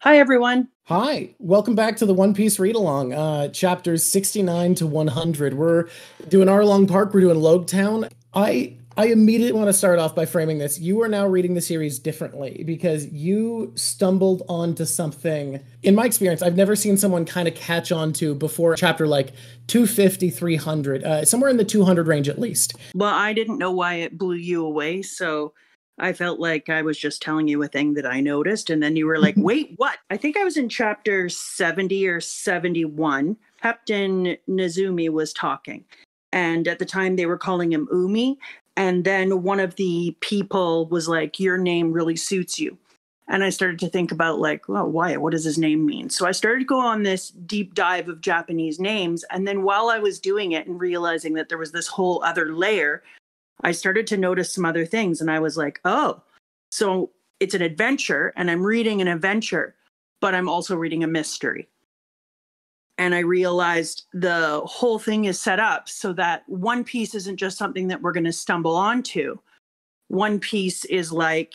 Hi, everyone. Hi, welcome back to the One Piece read along, chapters 69 to 100. We're doing Arlong Park, we're doing Loguetown. I immediately want to start off by framing this. You are now reading the series differently because you stumbled onto something. In my experience, I've never seen someone kind of catch on to before chapter like 250, 300, somewhere in the 200 range at least. Well, I didn't know why it blew you away, so I felt like I was just telling you a thing that I noticed, and then you were like, wait, what? I think I was in chapter 70 or 71. Captain Nezumi was talking, and at the time they were calling him Umi, and then one of the people was like, your name really suits you. And I started to think about like, well, why? What does his name mean? So I started to go on this deep dive of Japanese names. And then while I was doing it and realizing that there was this whole other layer, I started to notice some other things. And I was like, oh, so it's an adventure and I'm reading an adventure, but I'm also reading a mystery. And I realized the whole thing is set up so that One Piece isn't just something that we're going to stumble onto. One Piece is like,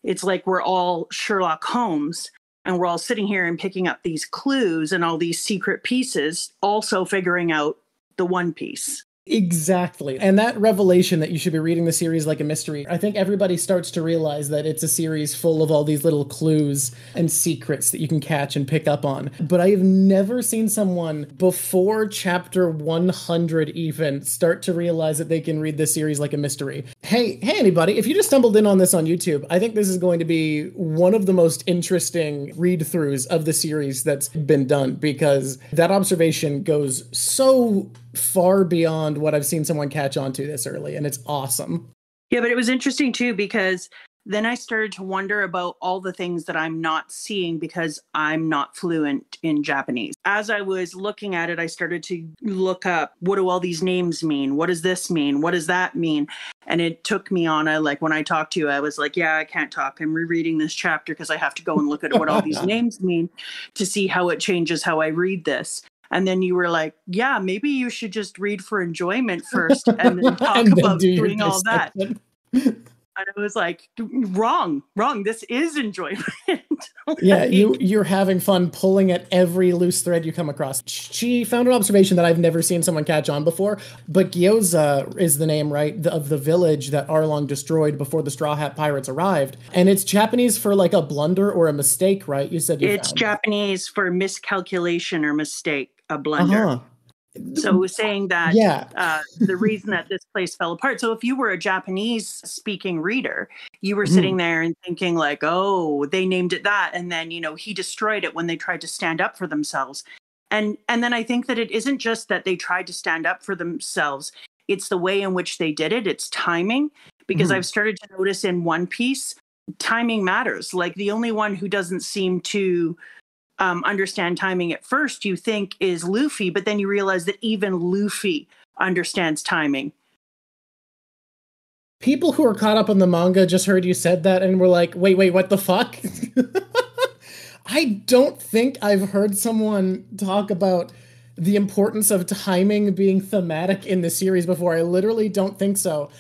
it's like we're all Sherlock Holmes and we're all sitting here and picking up these clues and all these secret pieces, also figuring out the One Piece. Exactly. And that revelation that you should be reading the series like a mystery, I think everybody starts to realize that it's a series full of all these little clues and secrets that you can catch and pick up on. But I have never seen someone before chapter 100 even start to realize that they can read this series like a mystery. Hey, anybody, if you just stumbled in on this on YouTube, I think this is going to be one of the most interesting read-throughs of the series that's been done, because that observation goes so far beyond what I've seen someone catch on to this early, and it's awesome. Yeah, but it was interesting too, because then I started to wonder about all the things that I'm not seeing because I'm not fluent in Japanese. As I was looking at it, I started to look up, what do all these names mean? What does this mean? What does that mean? And it took me on, when I talked to you, I was like, yeah, I can't talk. I'm rereading this chapter because I have to go and look at what all these names mean to see how it changes how I read this. And then you were like, yeah, maybe you should just read for enjoyment first and then talk and about do doing all that. And I was like, wrong. This is enjoyment. Yeah, you're having fun pulling at every loose thread you come across. She found an observation that I've never seen someone catch on before, but Gyoza is the name, right, of the village that Arlong destroyed before the Straw Hat Pirates arrived. And it's Japanese for like a blunder or a mistake, right? You said it's found. Japanese for miscalculation or mistake, a blunder. Uh-huh. So it was saying that the reason that this place fell apart. So if you were a Japanese speaking reader, you were sitting there and thinking like, oh, they named it that. And then, he destroyed it when they tried to stand up for themselves. And then I think that it isn't just that they tried to stand up for themselves. It's the way in which they did it. It's timing, because I've started to notice in One Piece, timing matters. Like the only one who doesn't seem to understand timing at first, you think is Luffy, but then you realize that even Luffy understands timing. People who are caught up on the manga just heard you said that and were like, wait, what the fuck? I don't think I've heard someone talk about the importance of timing being thematic in the series before. I literally don't think so.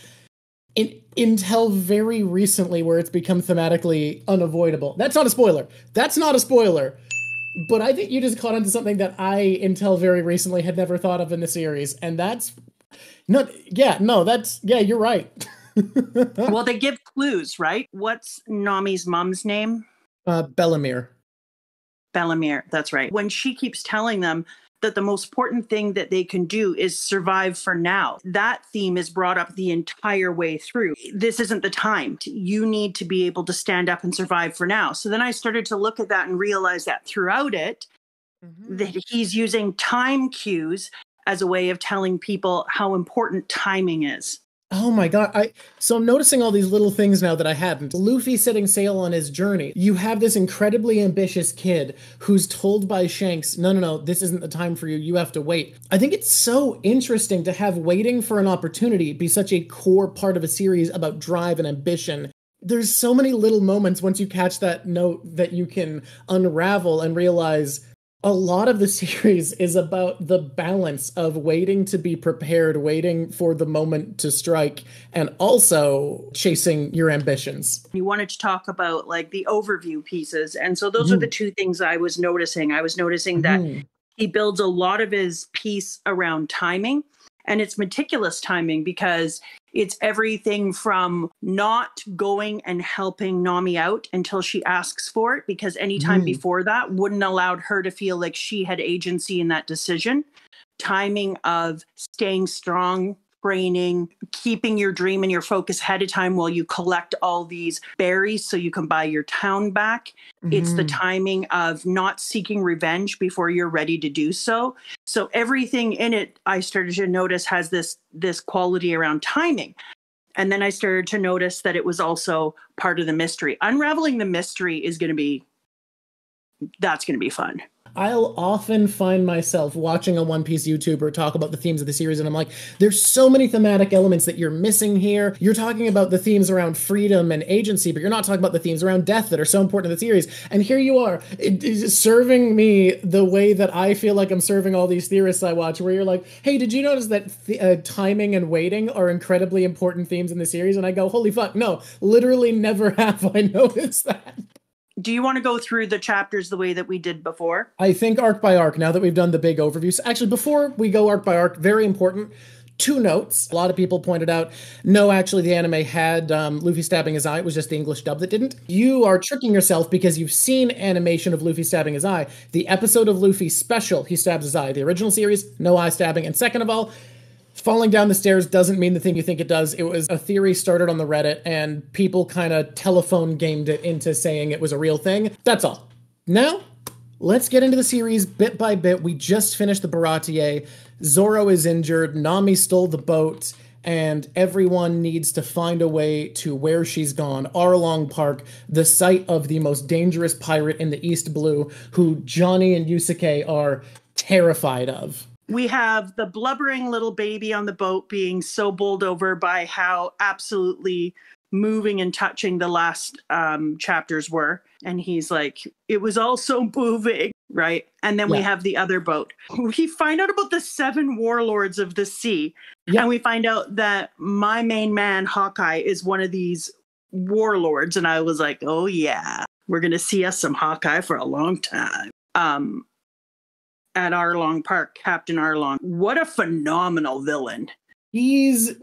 Until very recently, where it's become thematically unavoidable. That's not a spoiler. But I think you just caught onto something that I, until very recently, had never thought of in the series. And that's you're right. Well, they give clues, right? What's Nami's mom's name? Bellamere, that's right. When she keeps telling them that the most important thing that they can do is survive for now, that theme is brought up the entire way through. This isn't the time. You need to be able to stand up and survive for now. So then I started to look at that and realize that throughout it, that he's using time cues as a way of telling people how important timing is. Oh my god, so I'm noticing all these little things now that I hadn't. Luffy setting sail on his journey. You have this incredibly ambitious kid who's told by Shanks, no, this isn't the time for you, you have to wait. I think it's so interesting to have waiting for an opportunity be such a core part of a series about drive and ambition. There's so many little moments once you catch that note that you can unravel and realize, A lot of the series is about the balance of waiting to be prepared, waiting for the moment to strike, and also chasing your ambitions. You wanted to talk about like the overview pieces. And so those are the two things I was noticing. I was noticing that he builds a lot of his piece around timing, and it's meticulous timing because it's everything from not going and helping Nami out until she asks for it, because any time before that wouldn't allow her to feel like she had agency in that decision. Timing of staying strong, training, keeping your dream and your focus ahead of time while you collect all these berries so you can buy your town back. It's the timing of not seeking revenge before you're ready to do so. So everything in it, I started to notice, has this quality around timing. And then I started to notice that it was also part of the mystery. Unraveling the mystery is going to be fun. I'll often find myself watching a One Piece YouTuber talk about the themes of the series, and I'm like, there's so many thematic elements that you're missing here. You're talking about the themes around freedom and agency, but you're not talking about the themes around death that are so important to the series. And here you are, serving me the way that I feel like I'm serving all these theorists I watch, where you're like, hey, did you notice that timing and waiting are incredibly important themes in the series? And I go, holy fuck, no, literally never have I noticed that. Do you want to go through the chapters the way that we did before? I think arc by arc, now that we've done the big overview. Actually, before we go arc by arc, very important, 2 notes. A lot of people pointed out, no, actually the anime had Luffy stabbing his eye. It was just the English dub that didn't. You are tricking yourself because you've seen animation of Luffy stabbing his eye. The episode of Luffy special, he stabs his eye. The original series, no eye stabbing. And second of all, falling down the stairs doesn't mean the thing you think it does. It was a theory started on the Reddit, and people kind of telephone gamed it into saying it was a real thing. That's all. Now, let's get into the series bit by bit. We just finished the Baratier. Zoro is injured. Nami stole the boat, and everyone needs to find a way to where she's gone. Arlong Park, the site of the most dangerous pirate in the East Blue, who Johnny and Yusuke are terrified of. We have the blubbering little baby on the boat being so bowled over by how absolutely moving and touching the last chapters were. And he's like, it was all so moving, right? And then we have the other boat. We find out about the 7 warlords of the sea. Yeah. And we find out that my main man, Hawkeye, is one of these warlords. And I was like, oh yeah, we're going to see us some Hawkeye for a long time. At Arlong Park, Captain Arlong. What a phenomenal villain. He is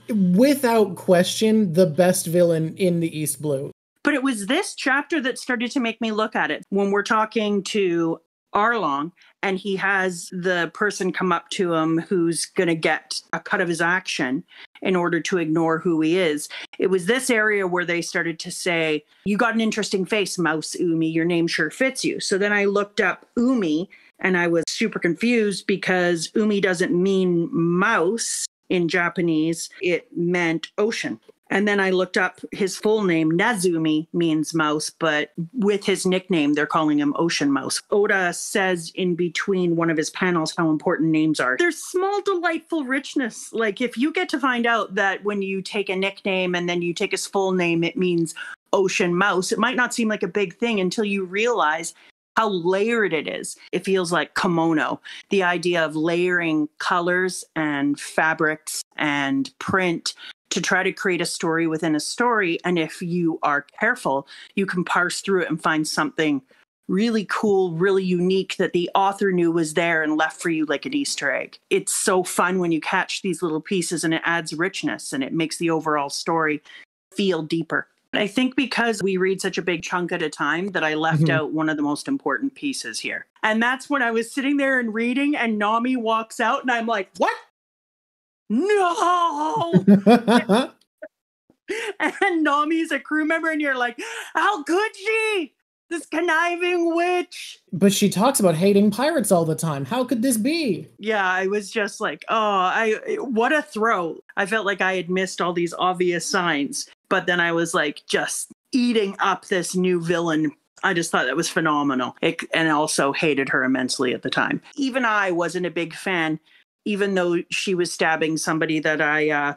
without question the best villain in the East Blue. But it was this chapter that started to make me look at it. When we're talking to Arlong and he has the person come up to him who's going to get a cut of his action in order to ignore who he is. It was this area where they started to say, you got an interesting face, Mouse Umi. Your name sure fits you. So then I looked up Umi, and I was super confused because Umi doesn't mean mouse in Japanese. It meant ocean. And then I looked up his full name. Nazumi means mouse, but with his nickname, they're calling him Ocean Mouse. Oda says in between one of his panels how important names are. There's small, delightful richness. Like if you get to find out that when you take a nickname and then you take his full name, it means Ocean Mouse. It might not seem like a big thing until you realize how layered it is. It feels like kimono, the idea of layering colors and fabrics and print to try to create a story within a story. And if you are careful, you can parse through it and find something really cool, really unique that the author knew was there and left for you like an Easter egg. It's so fun when you catch these little pieces, and it adds richness and it makes the overall story feel deeper. I think because we read such a big chunk at a time that I left out one of the most important pieces here. And that's when I was sitting there and reading and Nami walks out and I'm like, what? No! And Nami's a crew member and you're like, how could she? This conniving witch. But she talks about hating pirates all the time. How could this be? Yeah, I was just like, what a throw. I felt like I had missed all these obvious signs. But then I was like just eating up this new villain. I just thought that was phenomenal. And also hated her immensely at the time. Even I wasn't a big fan, even though she was stabbing somebody that I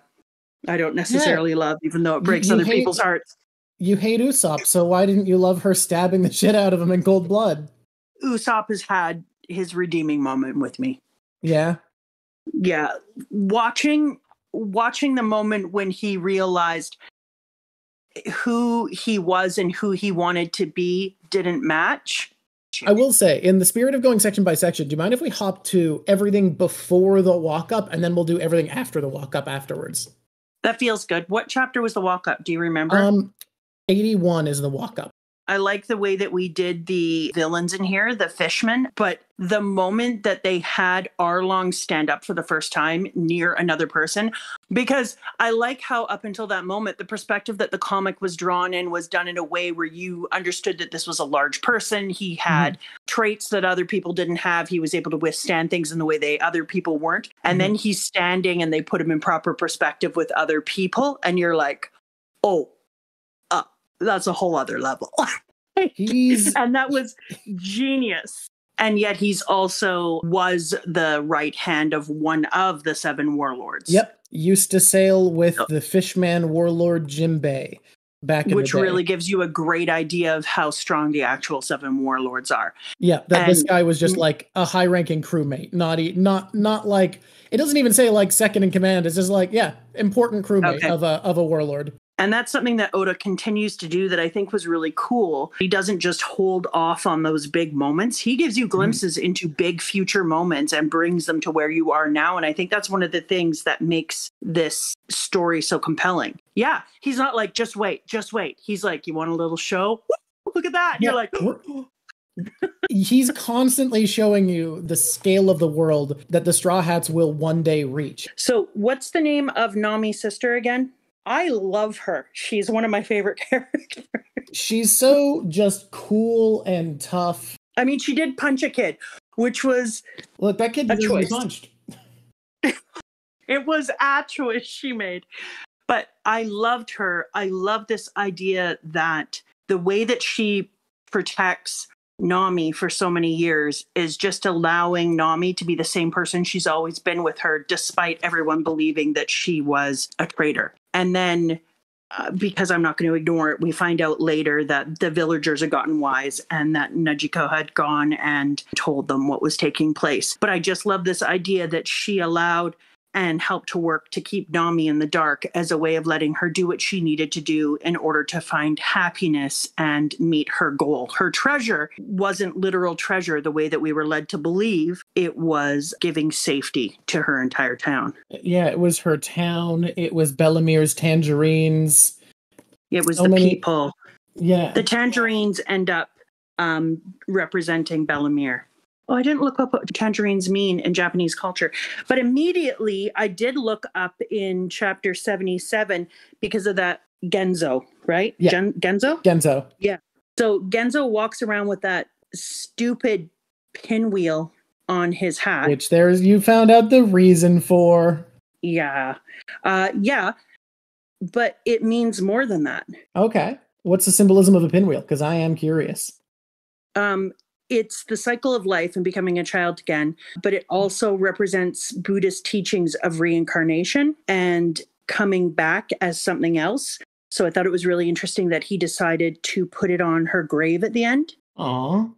don't necessarily love, even though it breaks other people's hearts. You hate Usopp, so why didn't you love her stabbing the shit out of him in cold blood? Usopp has had his redeeming moment with me. Yeah. Yeah. Watching the moment when he realized who he was and who he wanted to be didn't match. I will say, in the spirit of going section by section, do you mind if we hop to everything before the walk-up, and then we'll do everything after the walk-up afterwards? That feels good. What chapter was the walk-up? Do you remember? 81 is the walk-up. I like the way that we did the villains in here, the fishmen, but the moment that they had Arlong stand up for the first time near another person, because I like how up until that moment, the perspective that the comic was drawn in was done in a way where you understood that this was a large person. He had traits that other people didn't have. He was able to withstand things in the way other people weren't. And then he's standing and they put him in proper perspective with other people. And you're like, oh, that's a whole other level. And that was genius. And yet he's also was the right hand of one of the 7 warlords. Yep. Used to sail with the fishman warlord Jimbei back in the day. Which really gives you a great idea of how strong the actual 7 warlords are. Yeah, this guy was just like a high-ranking crewmate. Not like, it doesn't even say like second in command. It's just like, yeah, important crewmate of a warlord. And that's something that Oda continues to do that I think was really cool. He doesn't just hold off on those big moments. He gives you glimpses into big future moments and brings them to where you are now. And I think that's one of the things that makes this story so compelling. Yeah, he's not like, just wait. He's like, you want a little show? Look at that. Yeah. You're like... He's constantly showing you the scale of the world that the Straw Hats will one day reach. So what's the name of Nami's sister again? I love her. She's one of my favorite characters. She's so just cool and tough. I mean, she did punch a kid, which was look, that kid deserves to be punched. It was a choice she made. But I loved her. I love this idea that the way that she protects Nami for so many years is just allowing Nami to be the same person she's always been with her, despite everyone believing that she was a traitor. And then, because I'm not going to ignore it, we find out later that the villagers had gotten wise and that Najiko had gone and told them what was taking place. But I just love this idea that she allowed and helped to work to keep Nami in the dark as a way of letting her do what she needed to do in order to find happiness and meet her goal. Her treasure wasn't literal treasure the way that we were led to believe. It was giving safety to her entire town. Yeah, it was her town. It was Bellamir's tangerines. It was people. Yeah. The tangerines end up representing Bellamere. Oh, I didn't look up what tangerines mean in Japanese culture. But immediately I did look up in chapter 77 because of that Genzo, right? Yeah. Genzo? Genzo. Yeah. So Genzo walks around with that stupid pinwheel on his hat. Which you found out the reason for. Yeah. Yeah. But it means more than that. Okay. What's the symbolism of a pinwheel? Because I am curious. It's the cycle of life and becoming a child again, but it also represents Buddhist teachings of reincarnation and coming back as something else. So I thought it was really interesting that he decided to put it on her grave at the end. Aww.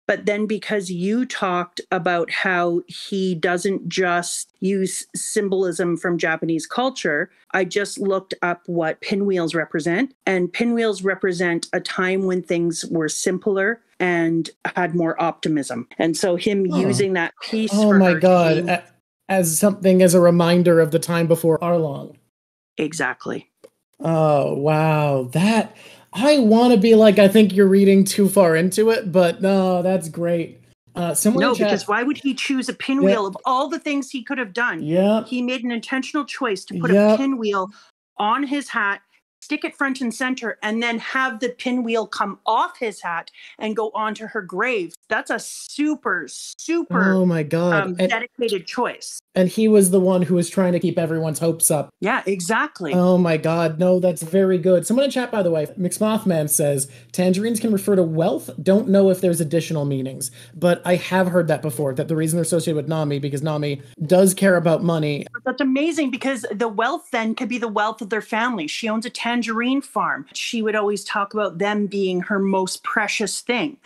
But then because you talked about how he doesn't just use symbolism from Japanese culture, I just looked up what pinwheels represent. And pinwheels represent a time when things were simpler and had more optimism. And so him using that piece for my God, as something as a reminder of the time before Arlong. Exactly. Oh, wow. I want to be like, I think you're reading too far into it, but no, that's great. Because why would he choose a pinwheel of all the things he could have done? Yeah. He made an intentional choice to put a pinwheel on his hat, stick it front and center, and then have the pinwheel come off his hat and go onto her grave. That's a super oh my God. Dedicated choice. And he was the one who was trying to keep everyone's hopes up. Yeah, exactly. Oh my God. No, that's very good. Someone in chat, by the way, McSmothman says, tangerines can refer to wealth. Don't know if there's additional meanings, but I have heard that before, that the reason they're associated with Nami, because Nami does care about money. That's amazing, because the wealth then could be the wealth of their family. She owns a tangerine farm. She would always talk about them being her most precious thing.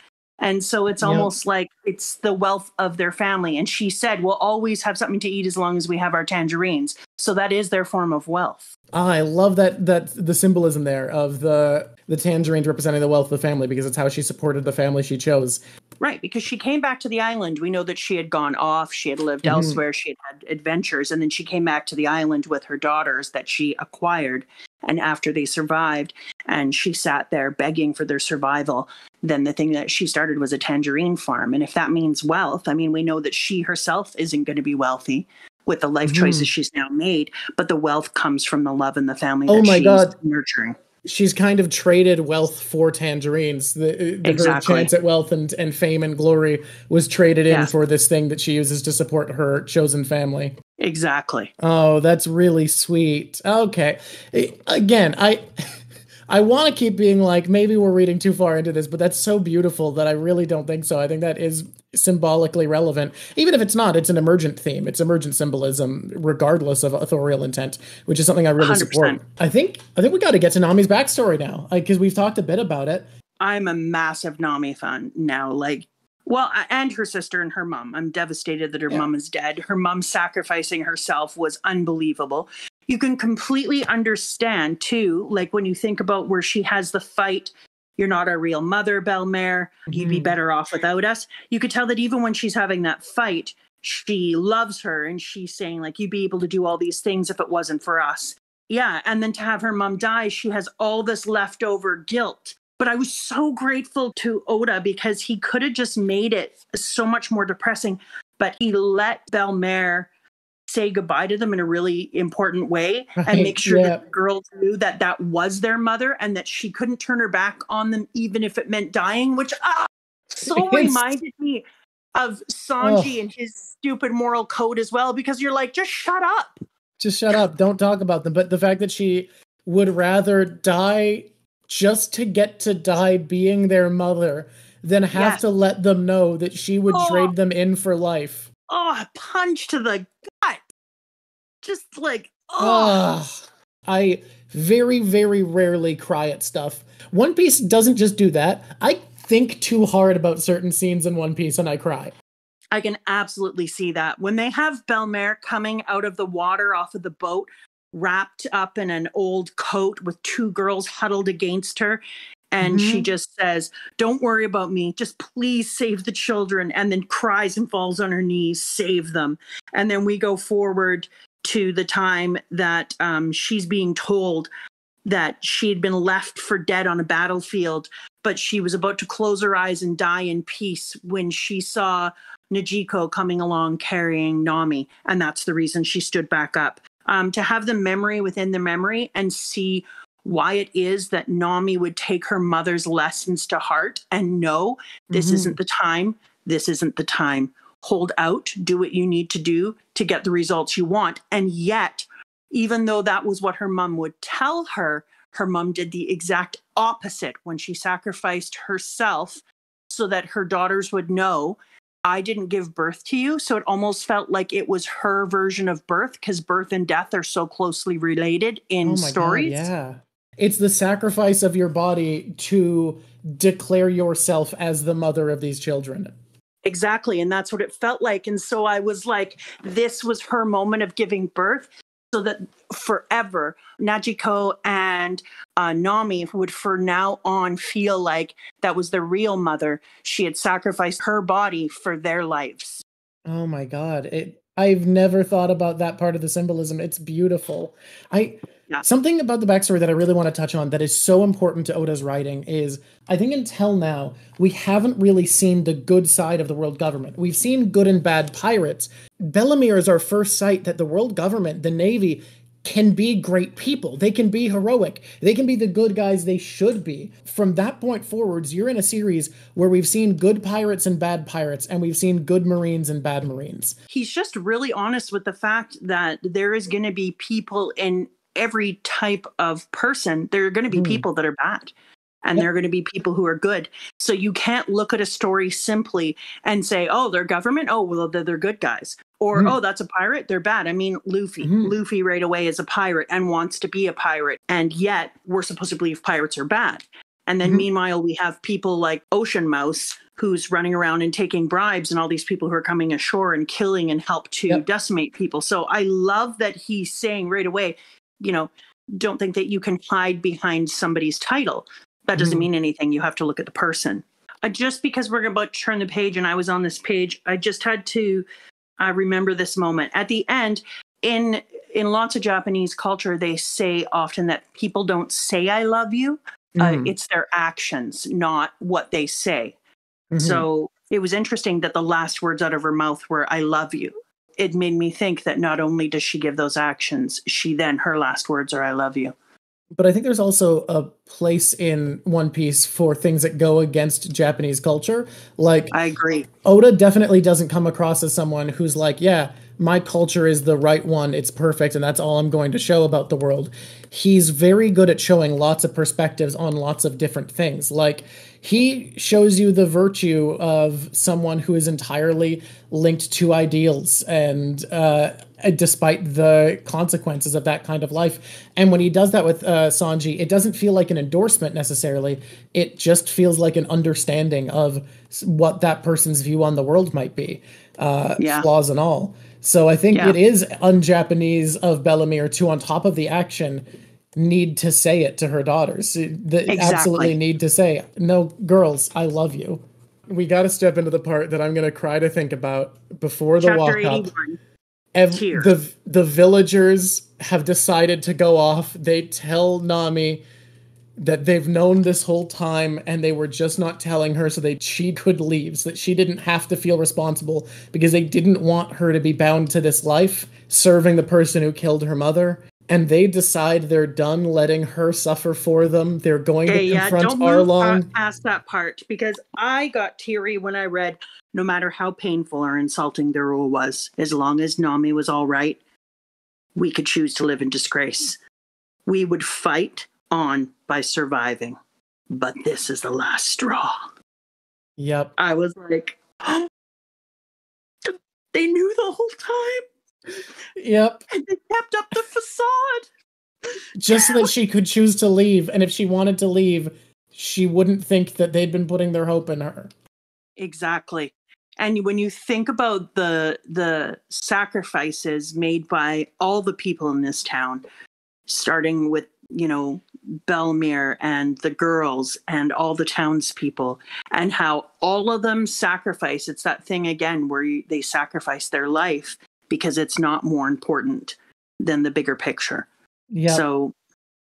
And so it's almost like it's the wealth of their family. And she said, we'll always have something to eat as long as we have our tangerines. So that is their form of wealth. I love that the symbolism there of the tangerines representing the wealth of the family, because it's how she supported the family she chose. Right, because she came back to the island. We know that she had gone off. She had lived elsewhere. She had adventures. And then she came back to the island with her daughters that she acquired. And after they survived and she sat there begging for their survival, then the thing that she started was a tangerine farm. And if that means wealth, I mean, we know that she herself isn't going to be wealthy with the life choices she's now made, but the wealth comes from the love and the family that she's nurturing. She's kind of traded wealth for tangerines. Her chance at wealth and fame and glory was traded in for this thing that she uses to support her chosen family. Exactly. Oh, that's really sweet. Okay. Again, I want to keep being like, maybe we're reading too far into this, but that's so beautiful that I really don't think so. I think that is symbolically relevant. Even if it's not, it's an emergent theme. It's emergent symbolism, regardless of authorial intent, which is something I really 100%. Support. I think we got to get to Nami's backstory now, because we've talked a bit about it. I'm a massive Nami fan now. And her sister and her mom. I'm devastated that her mom is dead. Her mom sacrificing herself was unbelievable. You can completely understand, too, like when you think about where she has the fight, you're not our real mother, Belmare. You'd be better off without us. You could tell that even when she's having that fight, she loves her and she's saying, like, you'd be able to do all these things if it wasn't for us. Yeah. And then to have her mom die, she has all this leftover guilt. But I was so grateful to Oda because he could have just made it so much more depressing. But he let Belmare say goodbye to them in a really important way and make sure that the girls knew that that was their mother and that she couldn't turn her back on them, even if it meant dying, which reminded me of Sanji and his stupid moral code as well, because you're like, just shut up. Just shut up. Don't talk about them. But the fact that she would rather die just to get to die being their mother than have to let them know that she would trade them in for life. Oh, a punch to the gut. Just like, I very, very rarely cry at stuff. One Piece doesn't just do that. I think too hard about certain scenes in One Piece and I cry. I can absolutely see that. When they have Belmare coming out of the water off of the boat, wrapped up in an old coat with two girls huddled against her, and she just says, don't worry about me. Just please save the children. And then cries and falls on her knees, save them. And then we go forward to the time that she's being told that she had been left for dead on a battlefield, but she was about to close her eyes and die in peace when she saw Najiko coming along carrying Nami. And that's the reason she stood back up. To have the memory within the memory and see why it is that Nami would take her mother's lessons to heart and know this isn't the time. This isn't the time. Hold out, do what you need to do to get the results you want. And yet, even though that was what her mom would tell her, her mom did the exact opposite when she sacrificed herself so that her daughters would know, I didn't give birth to you. So it almost felt like it was her version of birth, because birth and death are so closely related in stories. God, yeah. It's the sacrifice of your body to declare yourself as the mother of these children. Exactly. And that's what it felt like. And so I was like, this was her moment of giving birth, so that forever Najiko and Nami would from now on feel like that was the real mother. She had sacrificed her body for their lives. Oh my God. I've never thought about that part of the symbolism. It's beautiful. Something about the backstory that I really want to touch on that is so important to Oda's writing is, I think until now, we haven't really seen the good side of the world government. We've seen good and bad pirates. Bellamere is our first sight that the world government, the Navy, can be great people. They can be heroic. They can be the good guys they should be. From that point forwards, you're in a series where we've seen good pirates and bad pirates, and we've seen good Marines and bad Marines. He's just really honest with the fact that there is going to be people in every type of person. There are going to be people that are bad, and there are going to be people who are good. So you can't look at a story simply and say, oh, they're government. Oh, well, they're good guys. Or, oh, that's a pirate. They're bad. I mean, Luffy. Luffy right away is a pirate and wants to be a pirate. And yet we're supposed to believe pirates are bad. And then meanwhile, we have people like Ocean Mouse who's running around and taking bribes, and all these people who are coming ashore and killing and help to decimate people. So I love that he's saying right away, don't think that you can hide behind somebody's title. That doesn't mean anything. You have to look at the person. Just because we're about to turn the page and I was on this page, I just had to remember this moment. At the end, in lots of Japanese culture, they say often that people don't say I love you. It's their actions, not what they say. So it was interesting that the last words out of her mouth were, I love you. It made me think that not only does she give those actions, her last words are, I love you. But I think there's also a place in One Piece for things that go against Japanese culture. Like, I agree. Oda definitely doesn't come across as someone who's like, yeah, my culture is the right one. It's perfect. And that's all I'm going to show about the world. He's very good at showing lots of perspectives on lots of different things. Like, he shows you the virtue of someone who is entirely linked to ideals and despite the consequences of that kind of life. And when he does that with Sanji, it doesn't feel like an endorsement necessarily. It just feels like an understanding of what that person's view on the world might be, flaws and all. So I think it is un-Japanese of Bellemere to, on top of the action, need to say it to her daughters. Absolutely need to say, no, girls, I love you. We got to step into the part that I'm going to cry to think about before the walk-up. The villagers have decided to go off. They tell Nami that they've known this whole time and they were just not telling her so that she could leave, so that she didn't have to feel responsible, because they didn't want her to be bound to this life, serving the person who killed her mother. And they decide they're done letting her suffer for them. They're going to confront Arlong. Don't past that part, because I got teary when I read, no matter how painful or insulting the rule was, as long as Nami was all right, we could choose to live in disgrace. We would fight on by surviving. But this is the last straw. Yep. I was like, oh, they knew the whole time. Yep. And they kept up the facade. Just so that she could choose to leave. And if she wanted to leave, she wouldn't think that they'd been putting their hope in her. Exactly. And when you think about the sacrifices made by all the people in this town, starting with, Bellemere and the girls and all the townspeople, and how all of them sacrifice. It's that thing again where they sacrifice their life because it's not more important than the bigger picture. Yep. So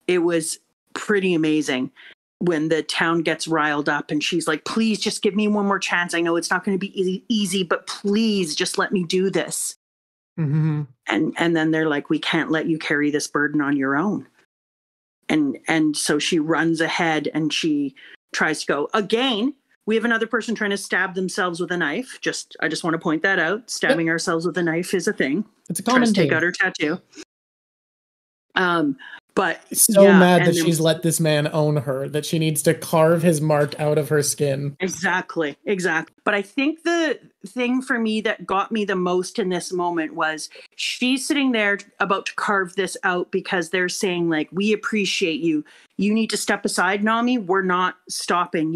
it was pretty amazing when the town gets riled up and she's like, please just give me one more chance. I know it's not going to be easy, but please just let me do this. And then they're like, we can't let you carry this burden on your own. And so she runs ahead and she tries to go. Again, we have another person trying to stab themselves with a knife. I just want to point that out. Stabbing ourselves with a knife is a thing. It's a common thing. Take out her tattoo. But mad that she's let this man own her, that she needs to carve his mark out of her skin. Exactly. But I think the thing for me that got me the most in this moment was she's sitting there about to carve this out because they're saying, like, we appreciate you. You need to step aside, Nami. We're not stopping.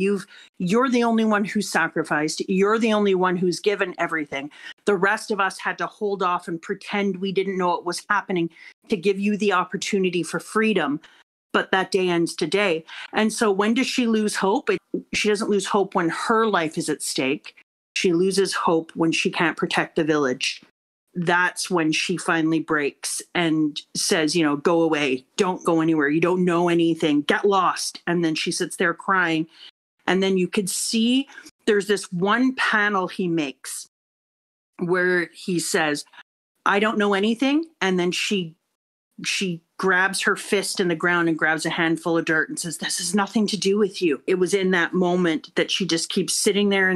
You're the only one who sacrificed. You're the only one who's given everything. The rest of us had to hold off and pretend we didn't know what was happening to give you the opportunity for freedom. But that day ends today. And so when does she lose hope? She doesn't lose hope when her life is at stake. She loses hope when she can't protect the village. That's when she finally breaks and says, go away. Don't go anywhere. You don't know anything. Get lost. And then she sits there crying. And then you could see there's this one panel he makes where he says, I don't know anything. And then she grabs her fist in the ground and grabs a handful of dirt and says, this has nothing to do with you. It was in that moment that she just keeps sitting there.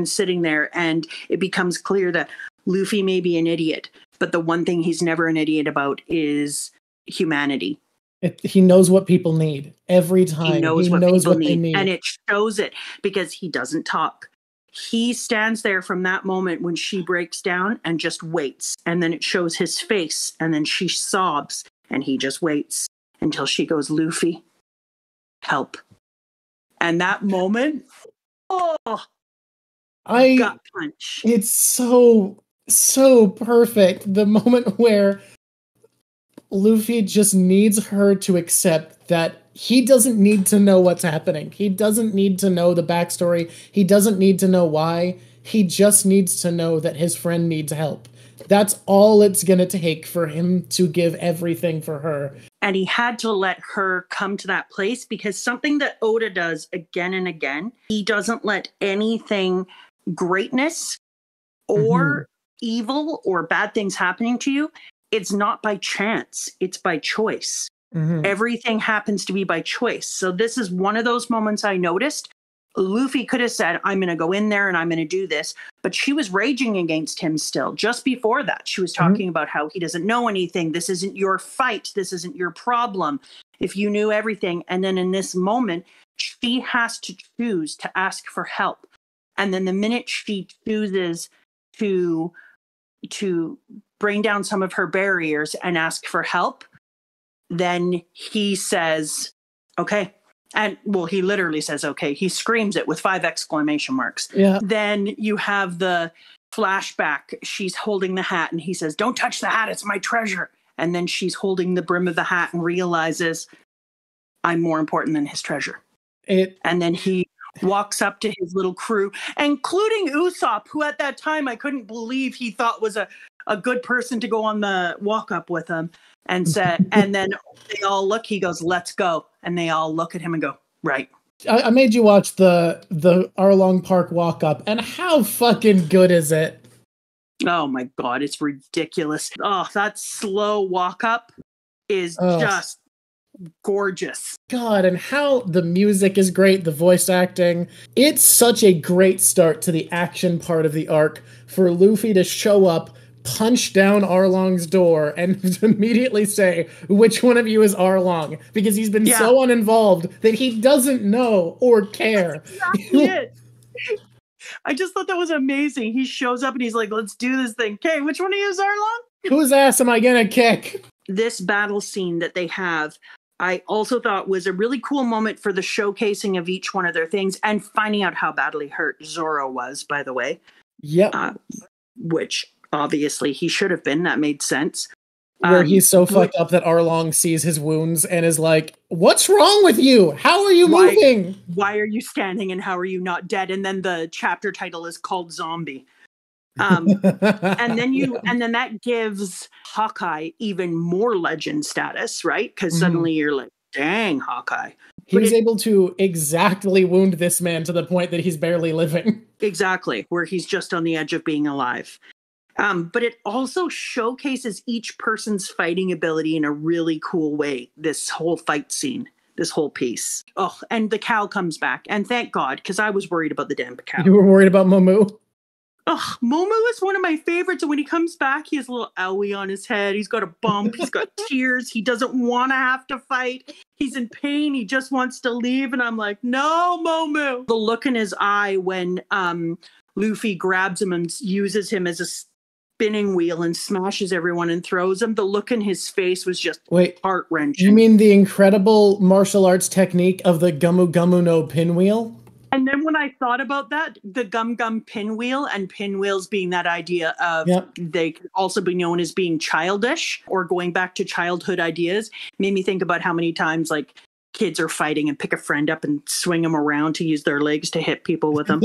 And it becomes clear that Luffy may be an idiot, but the one thing he's never an idiot about is humanity. He knows what people need every time. He knows what they need. And it shows it because he doesn't talk. He stands there from that moment when she breaks down and just waits. And then it shows his face and then she sobs and he just waits until she goes, Luffy, help. And that moment, gut punch. It's so perfect. The moment where Luffy just needs her to accept that he doesn't need to know what's happening. He doesn't need to know the backstory. He doesn't need to know why. He just needs to know that his friend needs help. That's all it's gonna take for him to give everything for her. And he had to let her come to that place, because something that Oda does again and again, he doesn't let anything, greatness or evil or bad things happening to you, it's not by chance, it's by choice. Everything happens to be by choice. So this is one of those moments I noticed. Luffy could have said, I'm going to go in there and I'm going to do this. But she was raging against him still. Just before that, she was talking about how he doesn't know anything. This isn't your fight. This isn't your problem. If you knew everything. And then in this moment, she has to choose to ask for help. And then the minute she chooses to bring down some of her barriers and ask for help, then he says, okay. And well, he literally says, okay. He screams it with 5 exclamation marks. Yeah. Then you have the flashback. She's holding the hat and he says, don't touch the hat. It's my treasure. And then she's holding the brim of the hat and realizes, I'm more important than his treasure. And then he walks up to his little crew, including Usopp, who at that time I couldn't believe he thought was a good person to go on the walk up with him, and said, and then they all look, he goes, let's go. And they all look at him and go, right. I made you watch the Arlong Park walk up, and how fucking good is it? Oh my God, it's ridiculous. Oh, that slow walk up is just gorgeous. God, and how the music is great, the voice acting. It's such a great start to the action part of the arc for Luffy to show up, punch down Arlong's door, and immediately say, which one of you is Arlong? Because he's been so uninvolved that he doesn't know or care. Exactly it. I just thought that was amazing. He shows up and he's like, let's do this thing. Okay, which one of you is Arlong? Whose ass am I gonna kick? This battle scene that they have, I also thought was a really cool moment for the showcasing of each one of their things and finding out how badly hurt Zoro was, by the way. Yep. Which obviously he should have been. That made sense. Where he's so fucked up that Arlong sees his wounds and is like, what's wrong with you? How are you moving? Why are you standing and how are you not dead? And then the chapter title is called Zombie. And then that gives Hawkeye even more legend status, right? Because suddenly you're like, dang, Hawkeye. He was able to exactly wound this man to the point that he's barely living. Exactly, where he's just on the edge of being alive. But it also showcases each person's fighting ability in a really cool way, this whole fight scene, this whole piece. Oh, and the cow comes back. And thank God, because I was worried about the damn cow. You were worried about Momu? Oh, Momu is one of my favorites. And when he comes back, he has a little owie on his head. He's got a bump. He's got tears. He doesn't want to have to fight. He's in pain. He just wants to leave. And I'm like, no, Momu. The look in his eye when Luffy grabs him and uses him as a spinning wheel and smashes everyone and throws him. The look in his face was just heart-wrenching. You mean the incredible martial arts technique of the Gumu Gumu no pinwheel? And then when I thought about that, the Gum Gum pinwheel, and pinwheels being that idea of they could also be known as being childish or going back to childhood ideas, made me think about how many times like kids are fighting and pick a friend up and swing them around to use their legs to hit people with them.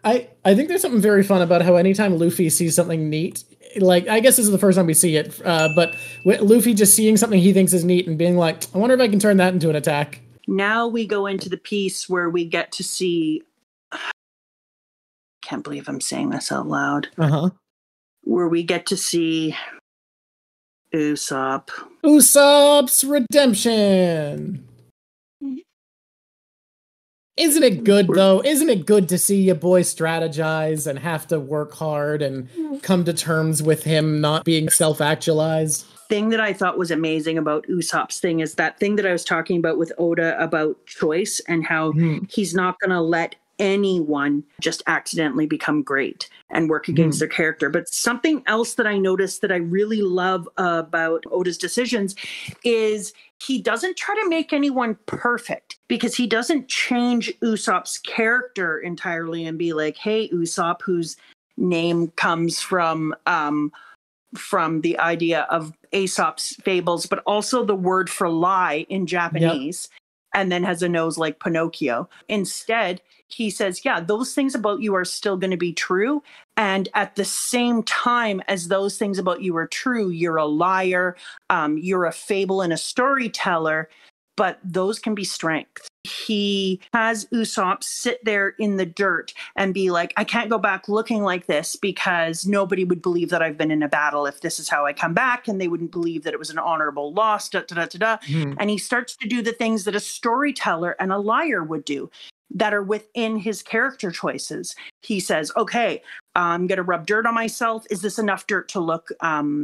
I think there's something very fun about how anytime Luffy sees something neat, like, I guess this is the first time we see it, but Luffy just seeing something he thinks is neat and being like, I wonder if I can turn that into an attack. Now we go into the piece where we get to see, can't believe I'm saying this out loud, where we get to see Usopp. Usopp's redemption! Isn't it good, though? Isn't it good to see your boy strategize and have to work hard and come to terms with him not being self-actualized? Thing that I thought was amazing about Usopp's thing is that thing that I was talking about with Oda about choice and how he's not going to let anyone just accidentally become great and work against their character. But something else that I noticed that I really love about Oda's decisions is he doesn't try to make anyone perfect, because he doesn't change Usopp's character entirely and be like, hey, Usopp, whose name comes from the idea of Aesop's fables, but also the word for lie in Japanese, and then has a nose like Pinocchio. Instead, he says, yeah, those things about you are still going to be true. And at the same time as those things about you are true, you're a liar, you're a fable and a storyteller, but those can be strengths. He has Usopp sit there in the dirt and be like, I can't go back looking like this because nobody would believe that I've been in a battle if this is how I come back, and they wouldn't believe that it was an honorable loss, And he starts to do the things that a storyteller and a liar would do that are within his character choices. He says, okay, I'm going to rub dirt on myself. Is this enough dirt to look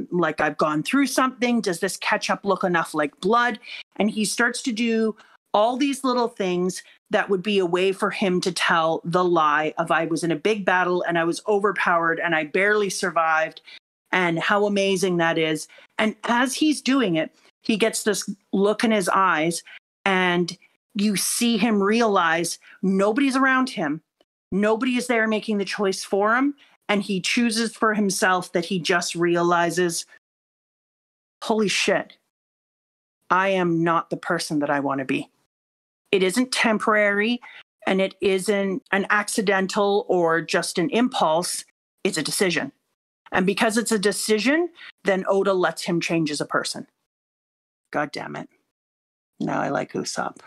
like I've gone through something? Does this ketchup look enough like blood? And he starts to do all these little things that would be a way for him to tell the lie of, I was in a big battle and I was overpowered and I barely survived, and how amazing that is. And as he's doing it, he gets this look in his eyes, and you see him realize nobody's around him. Nobody is there making the choice for him. And he chooses for himself that he just realizes, holy shit, I am not the person that I want to be. It isn't temporary, and it isn't an accidental or just an impulse. It's a decision. And because it's a decision, then Oda lets him change as a person. God damn it. Now I like Usopp.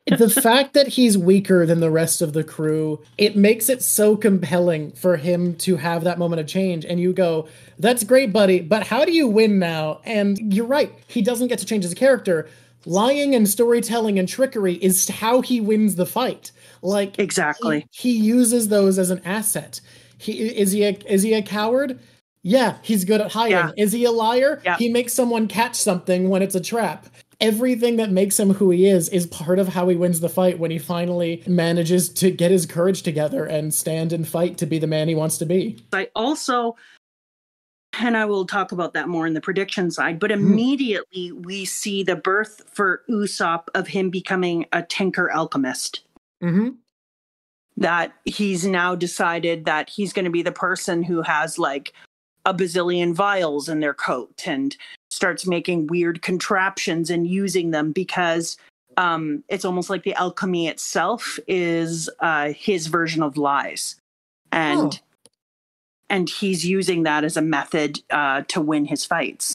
The fact that he's weaker than the rest of the crew, it makes it so compelling for him to have that moment of change. And you go, that's great, buddy, but how do you win now? And you're right. He doesn't get to change his character. Lying and storytelling and trickery is how he wins the fight. Like, exactly. He uses those as an asset. Is he a coward? Yeah, he's good at hiding. Yeah. Is he a liar? Yeah. He makes someone catch something when it's a trap. Everything that makes him who he is part of how he wins the fight, when he finally manages to get his courage together and stand and fight to be the man he wants to be. I also, and I will talk about that more in the prediction side, but immediately we see the birth for Usopp of him becoming a tinker alchemist. That he's now decided that he's going to be the person who has like a bazillion vials in their coat and starts making weird contraptions and using them, because it's almost like the alchemy itself is his version of lies. And he's using that as a method to win his fights.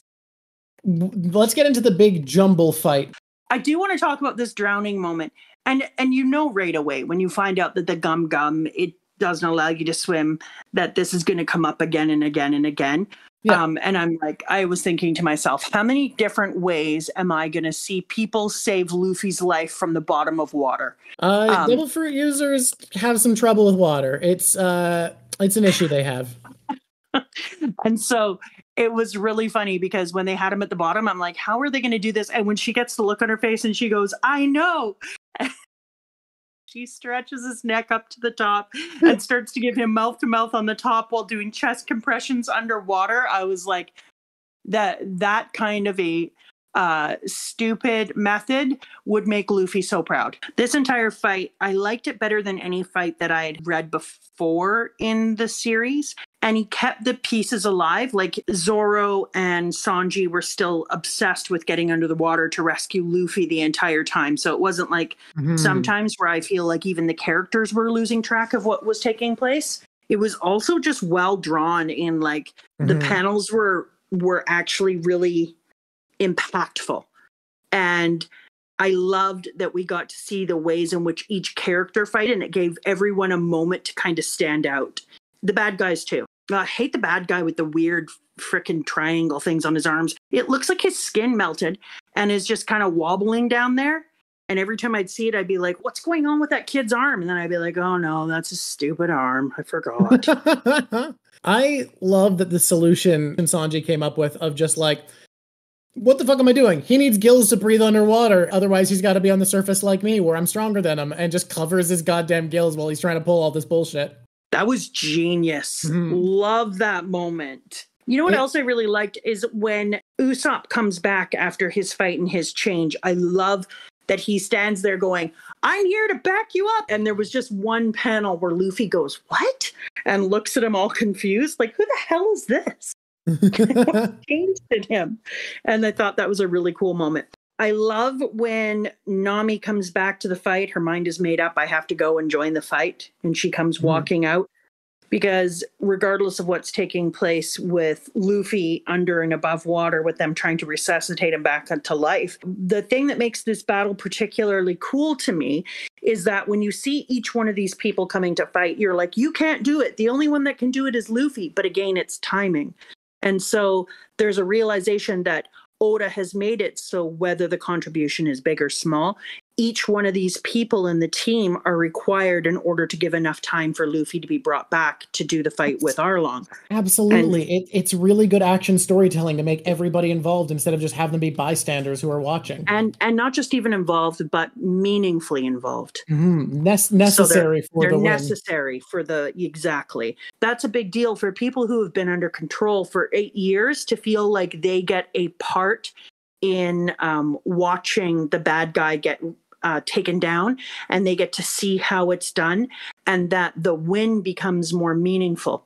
Let's get into the big jumble fight. I do want to talk about this drowning moment. And you know right away when you find out that the gum, it doesn't allow you to swim, that this is going to come up again and again and again. Yeah. And I'm like, I was thinking to myself, how many different ways am I going to see people save Luffy's life from the bottom of water? Devil fruit users have some trouble with water. It's an issue they have. And so it was really funny because when they had him at the bottom, I'm like, how are they going to do this? And when she gets the look on her face and she goes, I know. She stretches his neck up to the top and starts to give him mouth to mouth on the top while doing chest compressions underwater. I was like, that kind of a stupid method would make Luffy so proud. This entire fight, I liked it better than any fight that I had read before in the series. And he kept the pieces alive. Like Zoro and Sanji were still obsessed with getting under the water to rescue Luffy the entire time. So it wasn't like sometimes where I feel like even the characters were losing track of what was taking place. It was also just well drawn in like the panels were actually really impactful. And I loved that we got to see the ways in which each character fight, and it gave everyone a moment to kind of stand out. The bad guys too. I hate the bad guy with the weird frickin' triangle things on his arms. It looks like his skin melted and is just kind of wobbling down there. And every time I'd see it, I'd be like, what's going on with that kid's arm? And then I'd be like, oh no, that's a stupid arm. I forgot. I love that the solution Sanji came up with of just like, what the fuck am I doing? He needs gills to breathe underwater. Otherwise, he's got to be on the surface like me, where I'm stronger than him, and just covers his goddamn gills while he's trying to pull all this bullshit. That was genius. Love that moment. You know what else I really liked is when Usopp comes back after his fight and his change. I love that he stands there going, I'm here to back you up. And there was just one panel where Luffy goes, what? And looks at him all confused. Like, who the hell is this? What changed in him? And I thought that was a really cool moment. I love when Nami comes back to the fight. Her mind is made up. I have to go and join the fight. And she comes walking out. Because regardless of what's taking place with Luffy under and above water, with them trying to resuscitate him back into life, the thing that makes this battle particularly cool to me is that when you see each one of these people coming to fight, you're like, you can't do it. The only one that can do it is Luffy. But again, it's timing. And so there's a realization that Oda has made it so whether the contribution is big or small, each one of these people in the team are required in order to give enough time for Luffy to be brought back to do the fight with Arlong. Absolutely. It's really good action storytelling to make everybody involved instead of just have them be bystanders who are watching. And not just even involved, but meaningfully involved. Necessary for the win. They're necessary for the, exactly. That's a big deal for people who have been under control for 8 years to feel like they get a part in watching the bad guy get taken down, and they get to see how it's done, and that the win becomes more meaningful.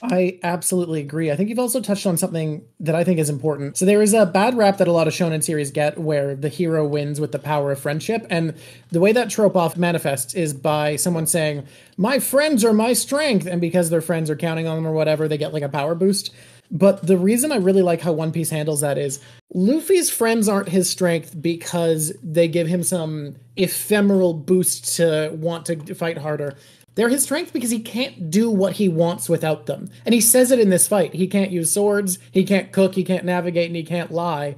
I absolutely agree. I think you've also touched on something that I think is important. So there is a bad rap that a lot of shonen series get where the hero wins with the power of friendship. And the way that trope off manifests is by someone saying, my friends are my strength. And because their friends are counting on them or whatever, they get like a power boost. But the reason I really like how One Piece handles that is Luffy's friends aren't his strength because they give him some ephemeral boost to want to fight harder. They're his strength because he can't do what he wants without them. And he says it in this fight. He can't use swords, he can't cook, he can't navigate, and he can't lie.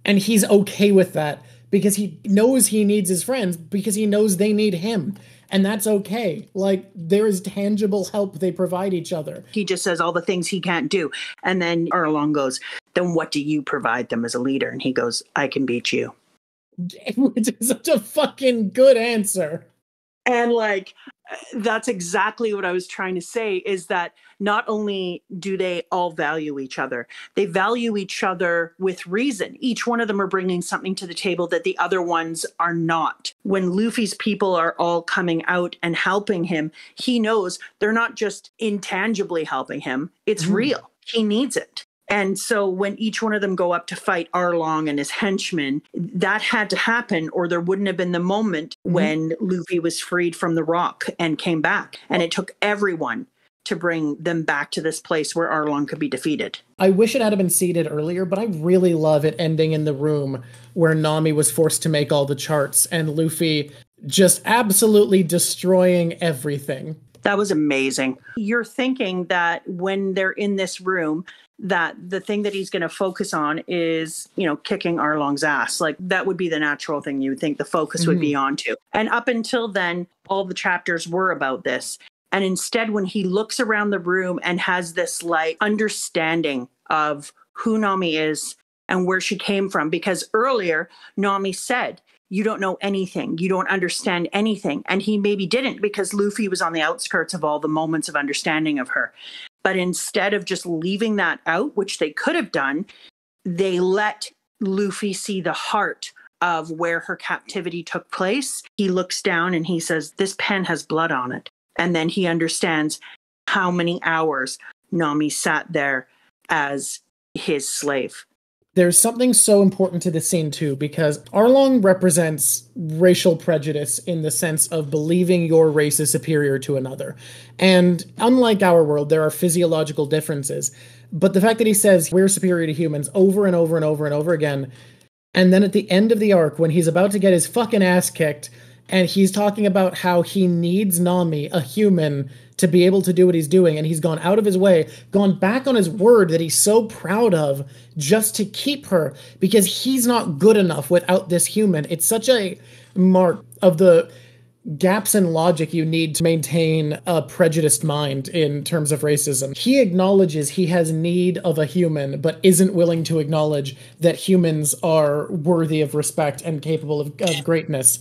And he's okay with that because he knows he needs his friends because he knows they need him. And that's okay. Like, there is tangible help they provide each other. He just says all the things he can't do. And then Arlong goes, then what do you provide them as a leader? And he goes, I can beat you. Which is such a fucking good answer. And like, that's exactly what I was trying to say, is that not only do they all value each other, they value each other with reason. Each one of them are bringing something to the table that the other ones are not. When Luffy's people are all coming out and helping him, he knows they're not just intangibly helping him. It's real. He needs it. And so when each one of them go up to fight Arlong and his henchmen, that had to happen, or there wouldn't have been the moment when Luffy was freed from the rock and came back. And it took everyone to bring them back to this place where Arlong could be defeated. I wish it had been seeded earlier, but I really love it ending in the room where Nami was forced to make all the charts and Luffy just absolutely destroying everything. That was amazing. You're thinking that when they're in this room, that the thing that he's going to focus on is, you know, kicking Arlong's ass. Like, that would be the natural thing you would think the focus would be onto. And up until then, all the chapters were about this. And instead, when he looks around the room and has this like understanding of who Nami is and where she came from, because earlier Nami said, you don't know anything. You don't understand anything. And he maybe didn't, because Luffy was on the outskirts of all the moments of understanding of her. But instead of just leaving that out, which they could have done, they let Luffy see the heart of where her captivity took place. He looks down and he says, this pen has blood on it. And then he understands how many hours Nami sat there as his slave. There's something so important to this scene, too, because Arlong represents racial prejudice in the sense of believing your race is superior to another. And unlike our world, there are physiological differences. But the fact that he says we're superior to humans over and over and over and over again, and then at the end of the arc, when he's about to get his fucking ass kicked, and he's talking about how he needs Nami, a human, to be able to do what he's doing, and he's gone out of his way, gone back on his word that he's so proud of just to keep her, because he's not good enough without this human. It's such a mark of the gaps in logic you need to maintain a prejudiced mind in terms of racism. He acknowledges he has need of a human, but isn't willing to acknowledge that humans are worthy of respect and capable of greatness.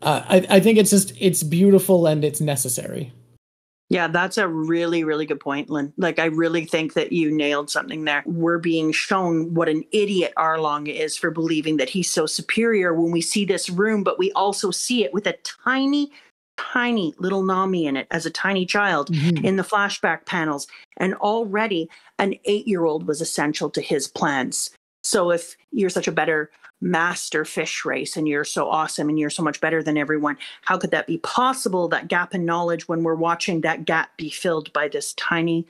I think it's beautiful and it's necessary. Yeah, that's a really, really good point, Lynn. Like, I really think that you nailed something there. We're being shown what an idiot Arlong is for believing that he's so superior when we see this room, but we also see it with a tiny, tiny little Nami in it as a tiny child in the flashback panels. And already an 8-year-old was essential to his plans. So if you're such a better master fish race and you're so awesome and you're so much better than everyone, how could that be possible, that gap in knowledge, when we're watching that gap be filled by this tiny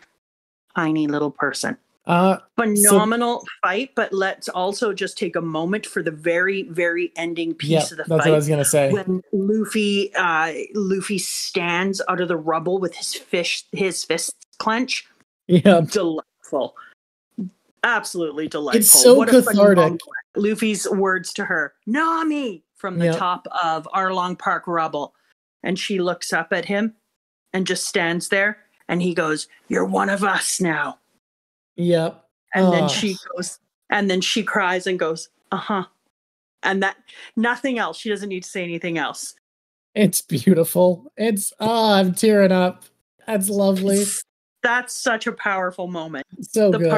little person? Phenomenal fight, but let's also just take a moment for the very, very ending piece of the fight. That's what I was gonna say. When Luffy stands out of the rubble with his fists clench. Yeah, delightful. Absolutely delightful. It's so cathartic. Luffy's words to her, Nami, from the top of Arlong Park rubble. And she looks up at him and just stands there. And he goes, "You're one of us now." Yep. And then she goes, and then she cries and goes, "Uh-huh." And that, nothing else. She doesn't need to say anything else. It's beautiful. I'm tearing up. That's lovely. That's such a powerful moment. So the good.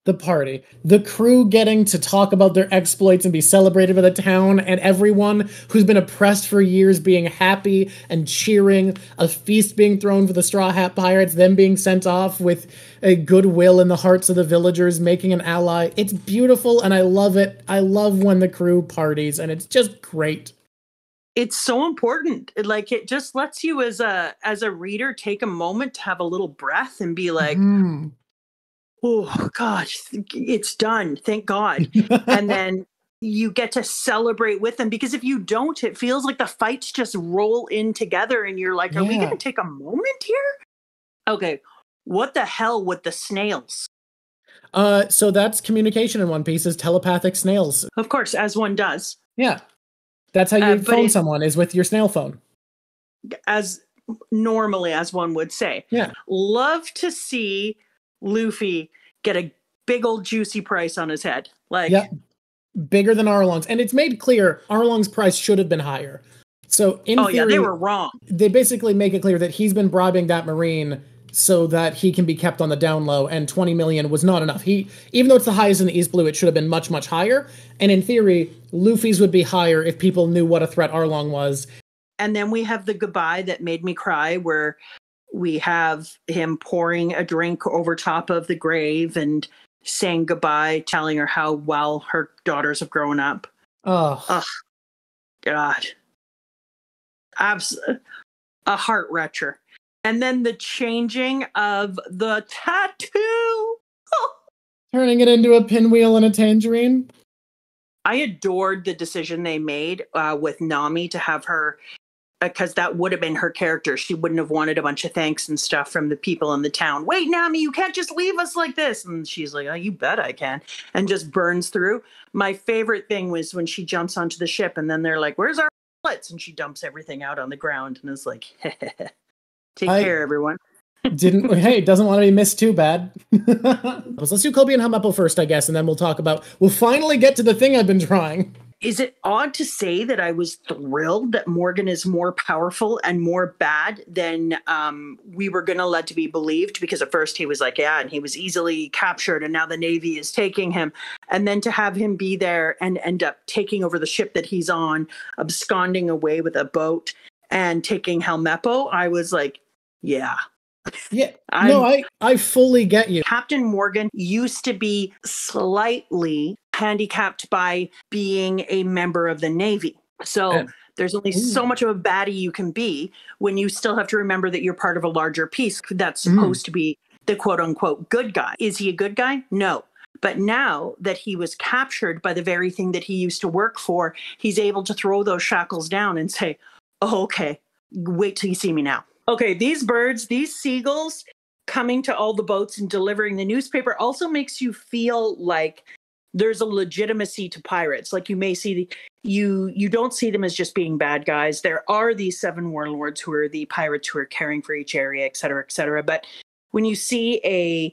The party. The crew getting to talk about their exploits and be celebrated by the town, and everyone who's been oppressed for years being happy and cheering, a feast being thrown for the Straw Hat Pirates, them being sent off with a goodwill in the hearts of the villagers, making an ally. It's beautiful, and I love it. I love when the crew parties, and it's just great. It's so important. It just lets you as a reader take a moment to have a little breath and be like, oh, God, it's done. Thank God. And then you get to celebrate with them, because if you don't, it feels like the fights just roll in together and you're like, are we going to take a moment here? Okay. What the hell with the snails? So that's communication in One Piece, is telepathic snails. Of course, as one does. Yeah. That's how you phone someone, is with your snail phone. As normally, as one would say. Yeah. Love to see Luffy get a big old juicy price on his head. Bigger than Arlong's. And it's made clear Arlong's price should have been higher. So in theory, they were wrong. They basically make it clear that he's been bribing that Marine so that he can be kept on the down low, and 20 million was not enough. Even though it's the highest in the East Blue, it should have been much, much higher. And in theory, Luffy's would be higher if people knew what a threat Arlong was. And then we have the goodbye that made me cry, where we have him pouring a drink over top of the grave and saying goodbye, telling her how well her daughters have grown up. Oh, God. A heart wrencher. And then the changing of the tattoo. Turning it into a pinwheel and a tangerine. I adored the decision they made with Nami to have her, because that would have been her character. She wouldn't have wanted a bunch of thanks and stuff from the people in the town. Wait, Nami, you can't just leave us like this. And she's like, oh, you bet I can. And just burns through. My favorite thing was when she jumps onto the ship and then they're like, where's our bullets? And she dumps everything out on the ground and is like, take care, everyone. Doesn't want to be missed too bad. Let's do Koby and Meppo first, I guess, and then we'll finally get to the thing I've been drawing. Is it odd to say that I was thrilled that Morgan is more powerful and more bad than we were going to let to be believed? Because at first he was like, yeah, and he was easily captured and now the Navy is taking him. And then to have him be there and end up taking over the ship that he's on, absconding away with a boat and taking Meppo, I was like, yeah. Yeah, I fully get you. Captain Morgan used to be slightly handicapped by being a member of the Navy. So there's only so much of a baddie you can be when you still have to remember that you're part of a larger piece that's supposed to be the quote unquote good guy. Is he a good guy? No. But now that he was captured by the very thing that he used to work for, he's able to throw those shackles down and say, oh, okay, wait till you see me now. Okay, these birds, these seagulls coming to all the boats and delivering the newspaper also makes you feel like there's a legitimacy to pirates. Like you may see you don't see them as just being bad guys. There are these 7 warlords who are the pirates who are caring for each area, et cetera, et cetera. But when you see a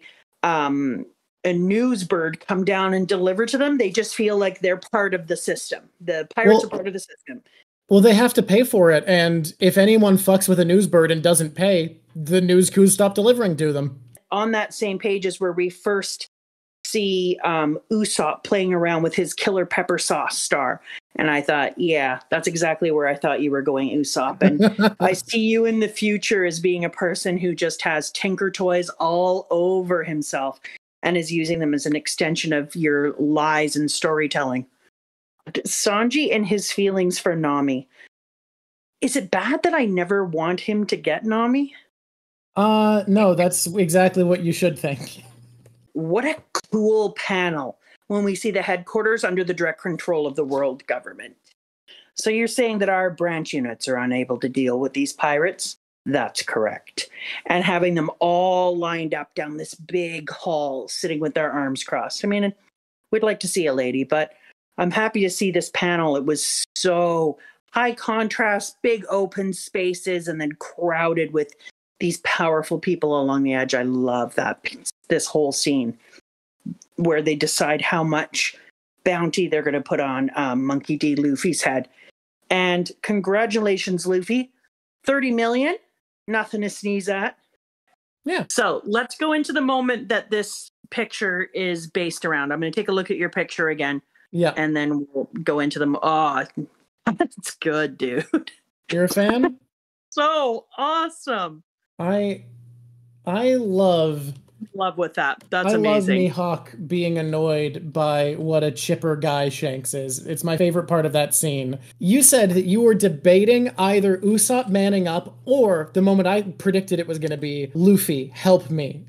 news bird come down and deliver to them, they just feel like they're part of the system. The pirates are part of the system. Well, they have to pay for it, and if anyone fucks with a news bird and doesn't pay, the news crews stop delivering to them. On that same page is where we first see Usopp playing around with his killer pepper sauce star. And I thought, yeah, that's exactly where I thought you were going, Usopp. And I see you in the future as being a person who just has Tinker Toys all over himself and is using them as an extension of your lies and storytelling. Sanji and his feelings for Nami. Is it bad that I never want him to get Nami? No, that's exactly what you should think. What a cool panel when we see the headquarters under the direct control of the world government. So you're saying that our branch units are unable to deal with these pirates? That's correct. And having them all lined up down this big hall, sitting with their arms crossed. I mean, we'd like to see a lady, but I'm happy to see this panel. It was so high contrast, big open spaces, and then crowded with these powerful people along the edge. I love that piece, this whole scene where they decide how much bounty they're going to put on Monkey D. Luffy's head. And congratulations, Luffy. 30 million, nothing to sneeze at. Yeah. So let's go into the moment that this picture is based around. I'm going to take a look at your picture again. Yeah. And then we'll go into them. Oh, that's good, dude. You're a fan? So awesome. I love with that. That's amazing. I love Mihawk being annoyed by what a chipper guy Shanks is. It's my favorite part of that scene. You said that you were debating either Usopp manning up or the moment I predicted it was going to be Luffy, help me.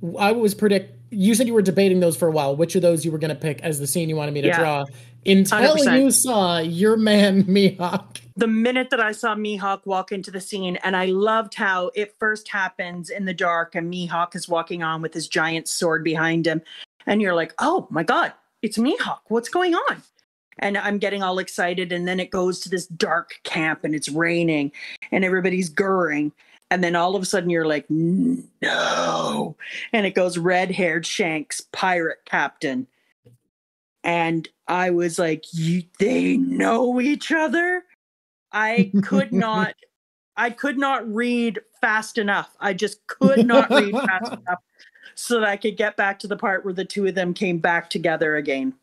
You said you were debating those for a while. Which of those you were going to pick as the scene you wanted me to draw until 100%. You saw your man Mihawk. The minute that I saw Mihawk walk into the scene, and I loved how it first happens in the dark and Mihawk is walking on with his giant sword behind him. And you're like, oh my God, it's Mihawk. What's going on? And I'm getting all excited. And then it goes to this dark camp and it's raining and everybody's gurring. And then all of a sudden you're like, no. And it goes red-haired Shanks, pirate captain. And I was like, they know each other? I could not read fast enough. I just could not read fast enough so that I could get back to the part where the two of them came back together again.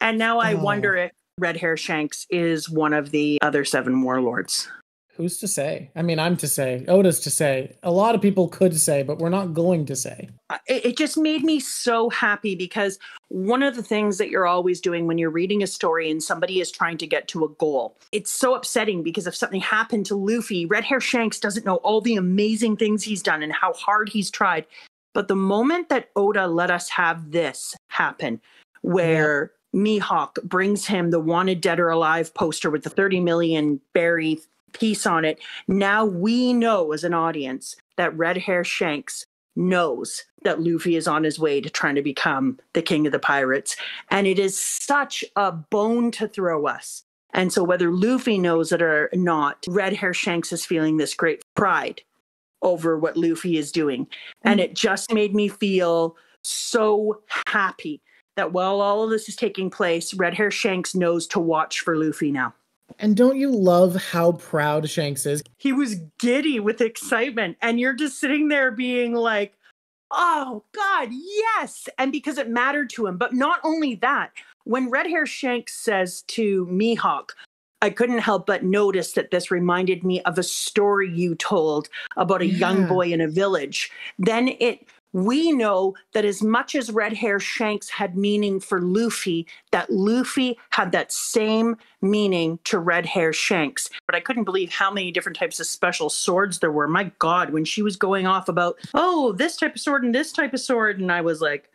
And now I wonder if Red Hair Shanks is one of the other 7 warlords. Who's to say? I mean, I'm to say. Oda's to say. A lot of people could say, but we're not going to say. It just made me so happy because one of the things that you're always doing when you're reading a story and somebody is trying to get to a goal, it's so upsetting because if something happened to Luffy, Red Hair Shanks doesn't know all the amazing things he's done and how hard he's tried. But the moment that Oda let us have this happen, where Mihawk brings him the wanted dead or alive poster with the 30 million berry piece on it, now we know as an audience that Red Hair Shanks knows that Luffy is on his way to trying to become the king of the pirates. And it is such a bone to throw us. And so whether Luffy knows it or not, Red Hair Shanks is feeling this great pride over what Luffy is doing. And it just made me feel so happy that while all of this is taking place, Red Hair Shanks knows to watch for Luffy now. And don't you love how proud Shanks is? He was giddy with excitement. And you're just sitting there being like, oh, God, yes. And because it mattered to him. But not only that, when Red Hair Shanks says to Mihawk, I couldn't help but notice that this reminded me of a story you told about a young boy in a village. Then we know that as much as Red Hair Shanks had meaning for Luffy, that Luffy had that same meaning to Red Hair Shanks. But I couldn't believe how many different types of special swords there were. My God, when she was going off about, oh, this type of sword and this type of sword, and I was like,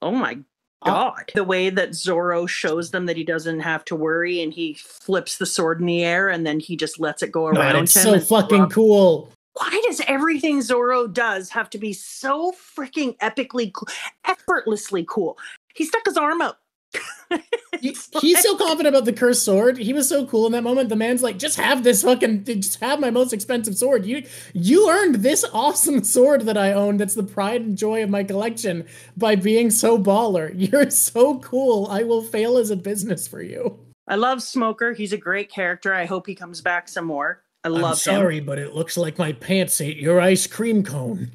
oh my God. The way that Zoro shows them that he doesn't have to worry and he flips the sword in the air and then he just lets it go around him. It's so fucking cool. Why does everything Zoro does have to be so freaking epically, effortlessly cool? He stuck his arm out. He's so confident about the cursed sword. He was so cool in that moment. The man's like, just have my most expensive sword. You earned this awesome sword that I own. That's the pride and joy of my collection by being so baller. You're so cool. I will fail as a business for you. I love Smoker. He's a great character. I hope he comes back some more. I'm sorry, but it looks like my pants ate your ice cream cone.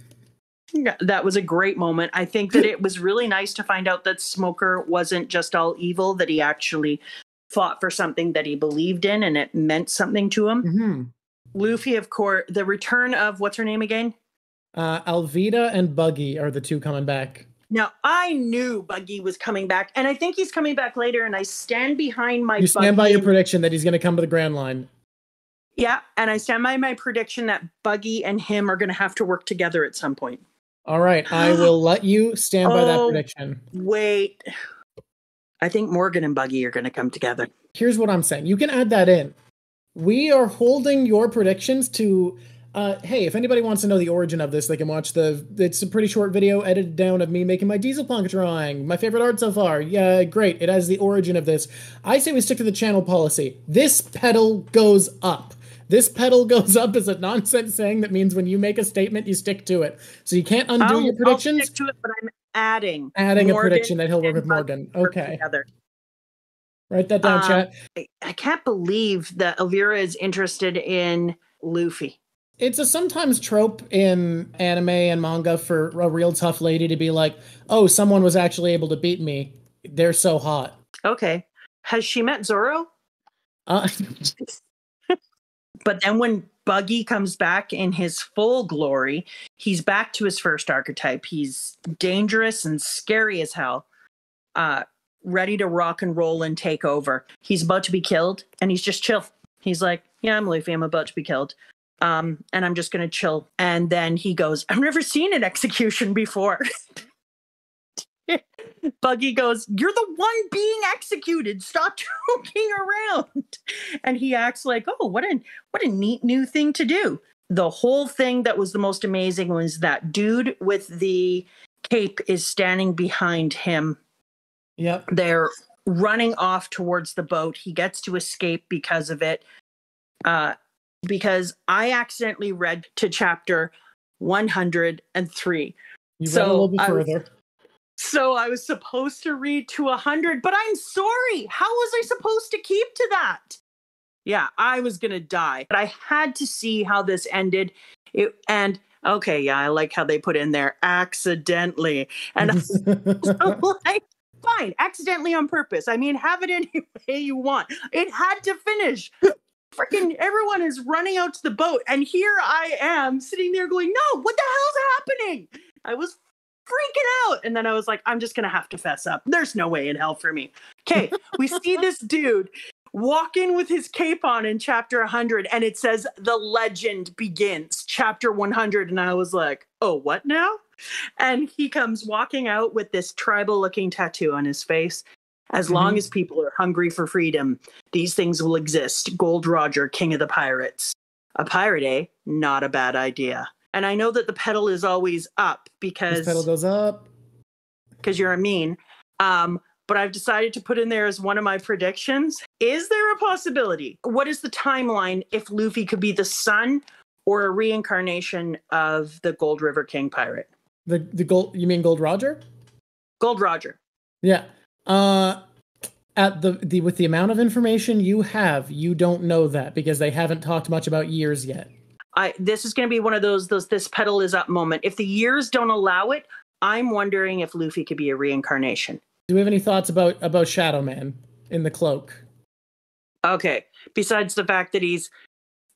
Yeah, that was a great moment. I think that it was really nice to find out that Smoker wasn't just all evil, that he actually fought for something that he believed in and it meant something to him. Mm-hmm. Luffy, of course, the return of, what's her name again? Alvida and Buggy are the two coming back. Now, I knew Buggy was coming back, and I think he's coming back later, and I stand behind my You stand by your prediction that he's going to come to the Grand Line. Yeah, and I stand by my prediction that Buggy and him are going to have to work together at some point. All right, I will let you stand by that prediction. Wait. I think Morgan and Buggy are going to come together. Here's what I'm saying. You can add that in. We are holding your predictions to... hey, if anybody wants to know the origin of this, they can watch it's a pretty short video edited down of me making my diesel punk drawing. My favorite art so far. Yeah, great. It has the origin of this. I say we stick to the channel policy. This pedal goes up. This pedal goes up is a nonsense saying that means when you make a statement, you stick to it. So you can't undo your predictions. I'll stick to it, but I'm adding a prediction that he'll work with Morgan. Okay. Together. Write that down, chat. I can't believe that Elvira is interested in Luffy. It's a sometimes trope in anime and manga for a real tough lady to be like, oh, someone was actually able to beat me. They're so hot. Okay. Has she met Zoro? But then when Buggy comes back in his full glory, he's back to his first archetype. He's dangerous and scary as hell, ready to rock and roll and take over. He's about to be killed, and he's just chill. He's like, yeah, I'm Luffy. I'm about to be killed. And I'm just going to chill. And then he goes, I've never seen an execution before. Buggy goes, you're the one being executed. Stop joking around. And he acts like, oh, what a neat new thing to do. The whole thing that was the most amazing was that dude with the cape is standing behind him. Yep. They're running off towards the boat. He gets to escape because of it. Because I accidentally read to chapter 103. You read a little bit further. So I was supposed to read to 100, but I'm sorry. How was I supposed to keep to that? Yeah, I was going to die. But I had to see how this ended. Okay, yeah, I like how they put in there accidentally. And I was like, fine, accidentally on purpose. I mean, have it any way you want. It had to finish. Freaking everyone is running out to the boat. And here I am sitting there going, no, what the hell's happening? I was freaking out. And then I was like, I'm just going to have to fess up. There's no way in hell for me. Okay, we see this dude walk in with his cape on in chapter 100, and it says, the legend begins, chapter 100. And I was like, oh, what now? And he comes walking out with this tribal-looking tattoo on his face. As long as people are hungry for freedom, these things will exist. Gold Roger, king of the pirates. A pirate, eh? Not a bad idea. And I know that the pedal is always up because... This pedal goes up. Because you're a mean. But I've decided to put in there as one of my predictions. Is there a possibility? What is the timeline if Luffy could be the son or a reincarnation of the Gold River King pirate? The gold? You mean Gold Roger? Gold Roger. Yeah. With the amount of information you have, you don't know that because they haven't talked much about years yet. This is going to be one of those this pedal is up moment. If the years don't allow it, I'm wondering if Luffy could be a reincarnation. Do we have any thoughts about Shadow Man in the cloak? Okay. Besides the fact that he's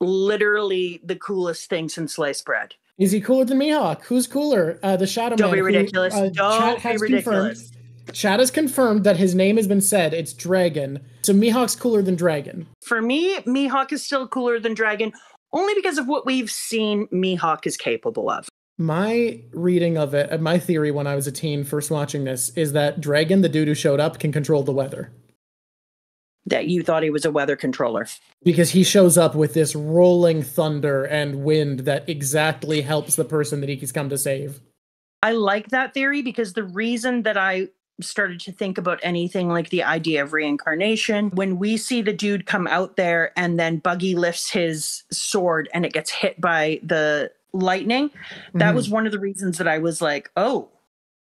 literally the coolest thing since sliced bread. Is he cooler than Mihawk? Who's cooler? The Shadow Man. Don't be ridiculous. Don't be ridiculous. Chat has confirmed that his name has been said. It's Dragon. So Mihawk's cooler than Dragon. For me, Mihawk is still cooler than Dragon, only because of what we've seen Mihawk is capable of. My reading of it, my theory when I was a teen first watching this, is that Dragon, the dude who showed up, can control the weather. That you thought he was a weather controller. Because he shows up with this rolling thunder and wind that exactly helps the person that he's come to save. I like that theory because the reason that I started to think about anything like the idea of reincarnation. When we see the dude come out there and then Buggy lifts his sword and it gets hit by the lightning, that was one of the reasons that I was like, oh,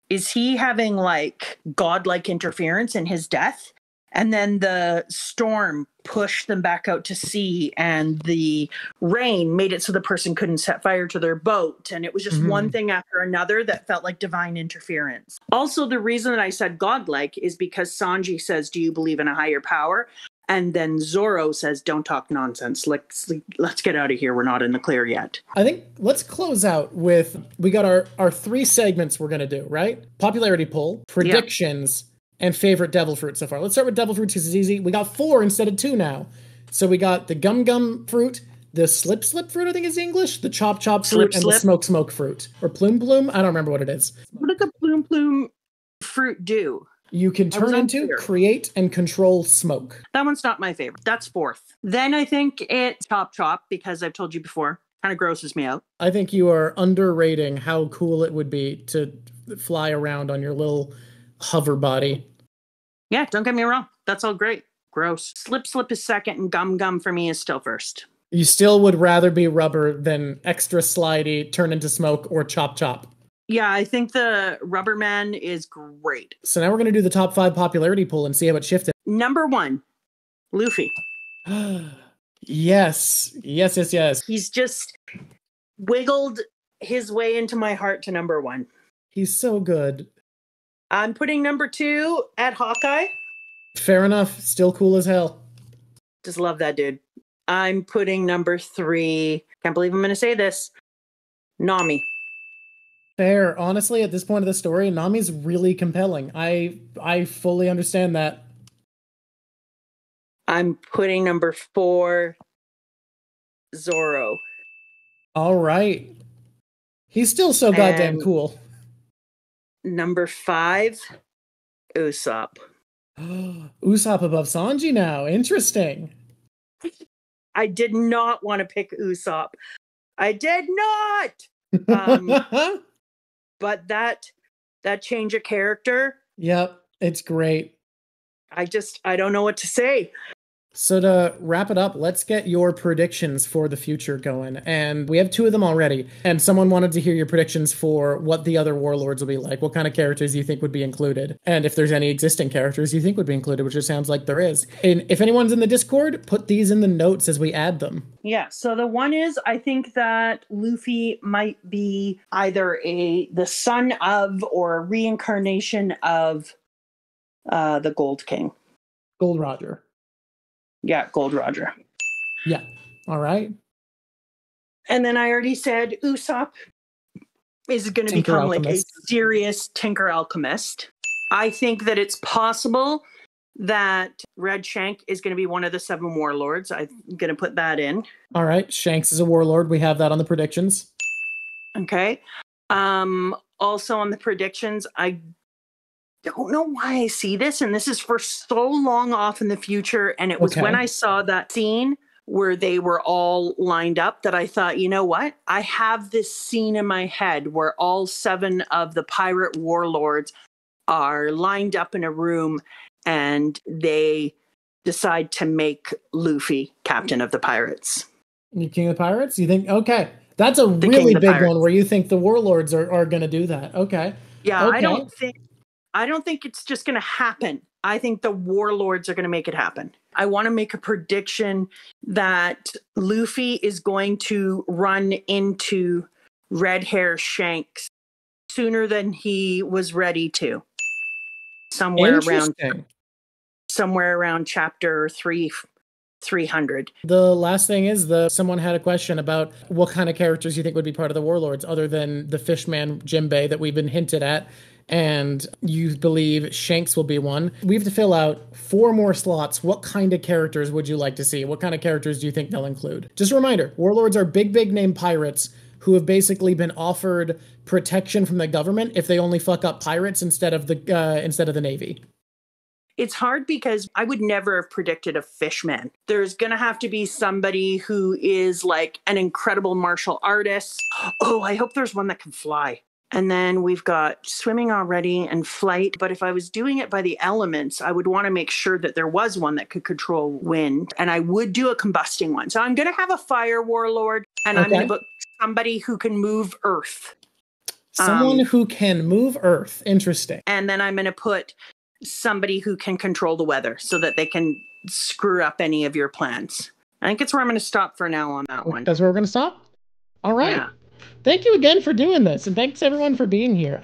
is he having like godlike interference in his death? And then the storm pushed them back out to sea, and the rain made it so the person couldn't set fire to their boat. And it was just one thing after another that felt like divine interference. Also, the reason that I said godlike is because Sanji says, do you believe in a higher power? And then Zoro says, don't talk nonsense. Let's get out of here. We're not in the clear yet. I think let's close out with, we got our 3 segments we're going to do, right? Popularity poll, predictions, and favorite devil fruit so far. Let's start with devil fruits because it's easy. We got 4 instead of 2 now. So we got the gum fruit, the slip fruit, I think is English, the chop fruit, and the smoke fruit. Or plume. I don't remember what it is. What did the plume fruit do? You can turn into, create, and control smoke. That one's not my favorite. That's 4th. Then I think it's chop, because I've told you before, kind of grosses me out. I think you are underrating how cool it would be to fly around on your little hover body. Yeah, don't get me wrong. That's all great. Gross. Slip is 2nd, and gum for me is still 1st. You still would rather be rubber than extra slidey, turn into smoke, or chop. Yeah, I think the Rubber Man is great. So now we're going to do the top 5 popularity poll and see how it shifted. Number 1, Luffy. Yes. He's just wiggled his way into my heart to number 1. He's so good. I'm putting number 2 at Hawkeye. Fair enough. Still cool as hell. Just love that dude. I'm putting number 3. Can't believe I'm going to say this. Nami. Fair. Honestly, at this point of the story, Nami's really compelling. I fully understand that. I'm putting number 4, Zoro. All right. He's still so goddamn cool. Number 5, Usopp. Usopp above Sanji now. Interesting. I did not want to pick Usopp. I did not! But that change of character. Yep, it's great. I don't know what to say. So to wrap it up, let's get your predictions for the future going. And we have 2 of them already. And someone wanted to hear your predictions for what the other warlords will be like. What kind of characters you think would be included. And if there's any existing characters you think would be included, which it sounds like there is. And if anyone's in the Discord, put these in the notes as we add them. Yeah, so the one is, I think that Luffy might be either the son of or a reincarnation of the Gold King. Gold Roger. Yeah, Gold Roger. Yeah. All right. And then I already said Usopp is going to become like a serious Tinker Alchemist. I think that it's possible that Red Shank is going to be one of the 7 warlords. I'm going to put that in. All right. Shanks is a warlord. We have that on the predictions. Okay. Also on the predictions, I don't know why I see this, and this is for so long off in the future, and it was when I saw that scene where they were all lined up that I thought, you know what? I have this scene in my head where all 7 of the pirate warlords are lined up in a room, and they decide to make Luffy captain of the pirates. You king of the pirates? You think, okay. That's a really big one where you think the warlords are going to do that. Okay. Yeah, okay. I don't think it's just going to happen. I think the warlords are going to make it happen. I want to make a prediction that Luffy is going to run into Red Hair Shanks sooner than he was ready to. Somewhere around chapter 300. The last thing is someone had a question about what kind of characters you think would be part of the warlords other than the fishman Jimbei that we've been hinted at. And you believe Shanks will be one. We have to fill out 4 more slots. What kind of characters would you like to see? What kind of characters do you think they'll include? Just a reminder, warlords are big name pirates who have basically been offered protection from the government if they only fuck up pirates instead of the Navy. It's hard because I would never have predicted a fishman. There's going to have to be somebody who is like an incredible martial artist. Oh, I hope there's one that can fly. And then we've got swimming already and flight. But if I was doing it by the elements, I would want to make sure that there was one that could control wind. And I would do a combusting one. So I'm going to have a fire warlord, and I'm going to book somebody who can move earth. Someone who can move earth. Interesting. And then I'm going to put somebody who can control the weather so that they can screw up any of your plans. I think it's where I'm going to stop for now on that one. That's where we're going to stop? All right. Yeah. Thank you again for doing this, and thanks everyone for being here.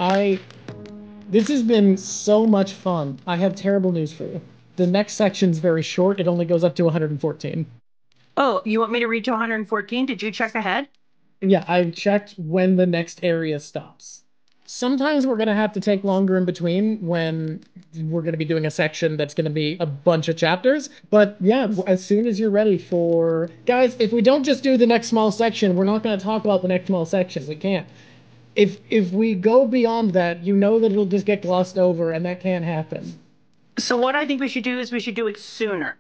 This has been so much fun. I have terrible news for you. The next section's very short. It only goes up to 114. Oh, you want me to read to 114? Did you check ahead? Yeah, I checked when the next area stops. Sometimes we're going to have to take longer in between when we're going to be doing a section that's going to be a bunch of chapters. But yeah, as soon as you're ready for... Guys, if we don't just do the next small section, we're not going to talk about the next small section. We can't. If we go beyond that, you know that it'll just get glossed over, and that can't happen. So what I think we should do is we should do it sooner.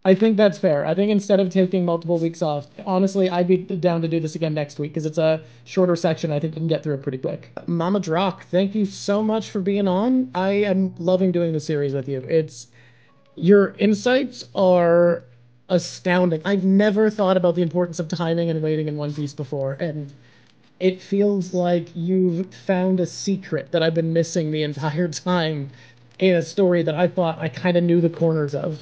I think that's fair. I think instead of taking multiple weeks off, honestly, I'd be down to do this again next week because it's a shorter section. I think we can get through it pretty quick. Mama Drawk, thank you so much for being on. I am loving doing the series with you. Your insights are astounding. I've never thought about the importance of timing and waiting in One Piece before, and it feels like you've found a secret that I've been missing the entire time in a story that I thought I kind of knew the corners of.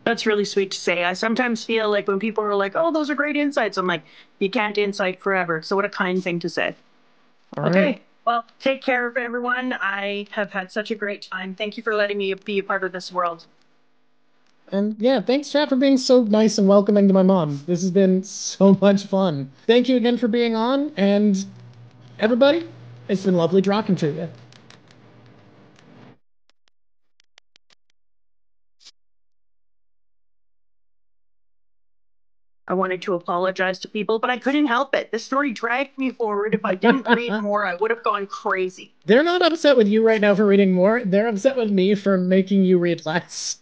That's really sweet to say. I sometimes feel like when people are like, oh, those are great insights, I'm like, you can't insight forever. So what a kind thing to say. All right. Okay. Well, take care of everyone. I have had such a great time. Thank you for letting me be a part of this world. And yeah, thanks, chat, for being so nice and welcoming to my mom. This has been so much fun. Thank you again for being on. And everybody, it's been lovely talking to you. I wanted to apologize to people, but I couldn't help it. This story dragged me forward. If I didn't read more, I would have gone crazy. They're not upset with you right now for reading more. They're upset with me for making you read less.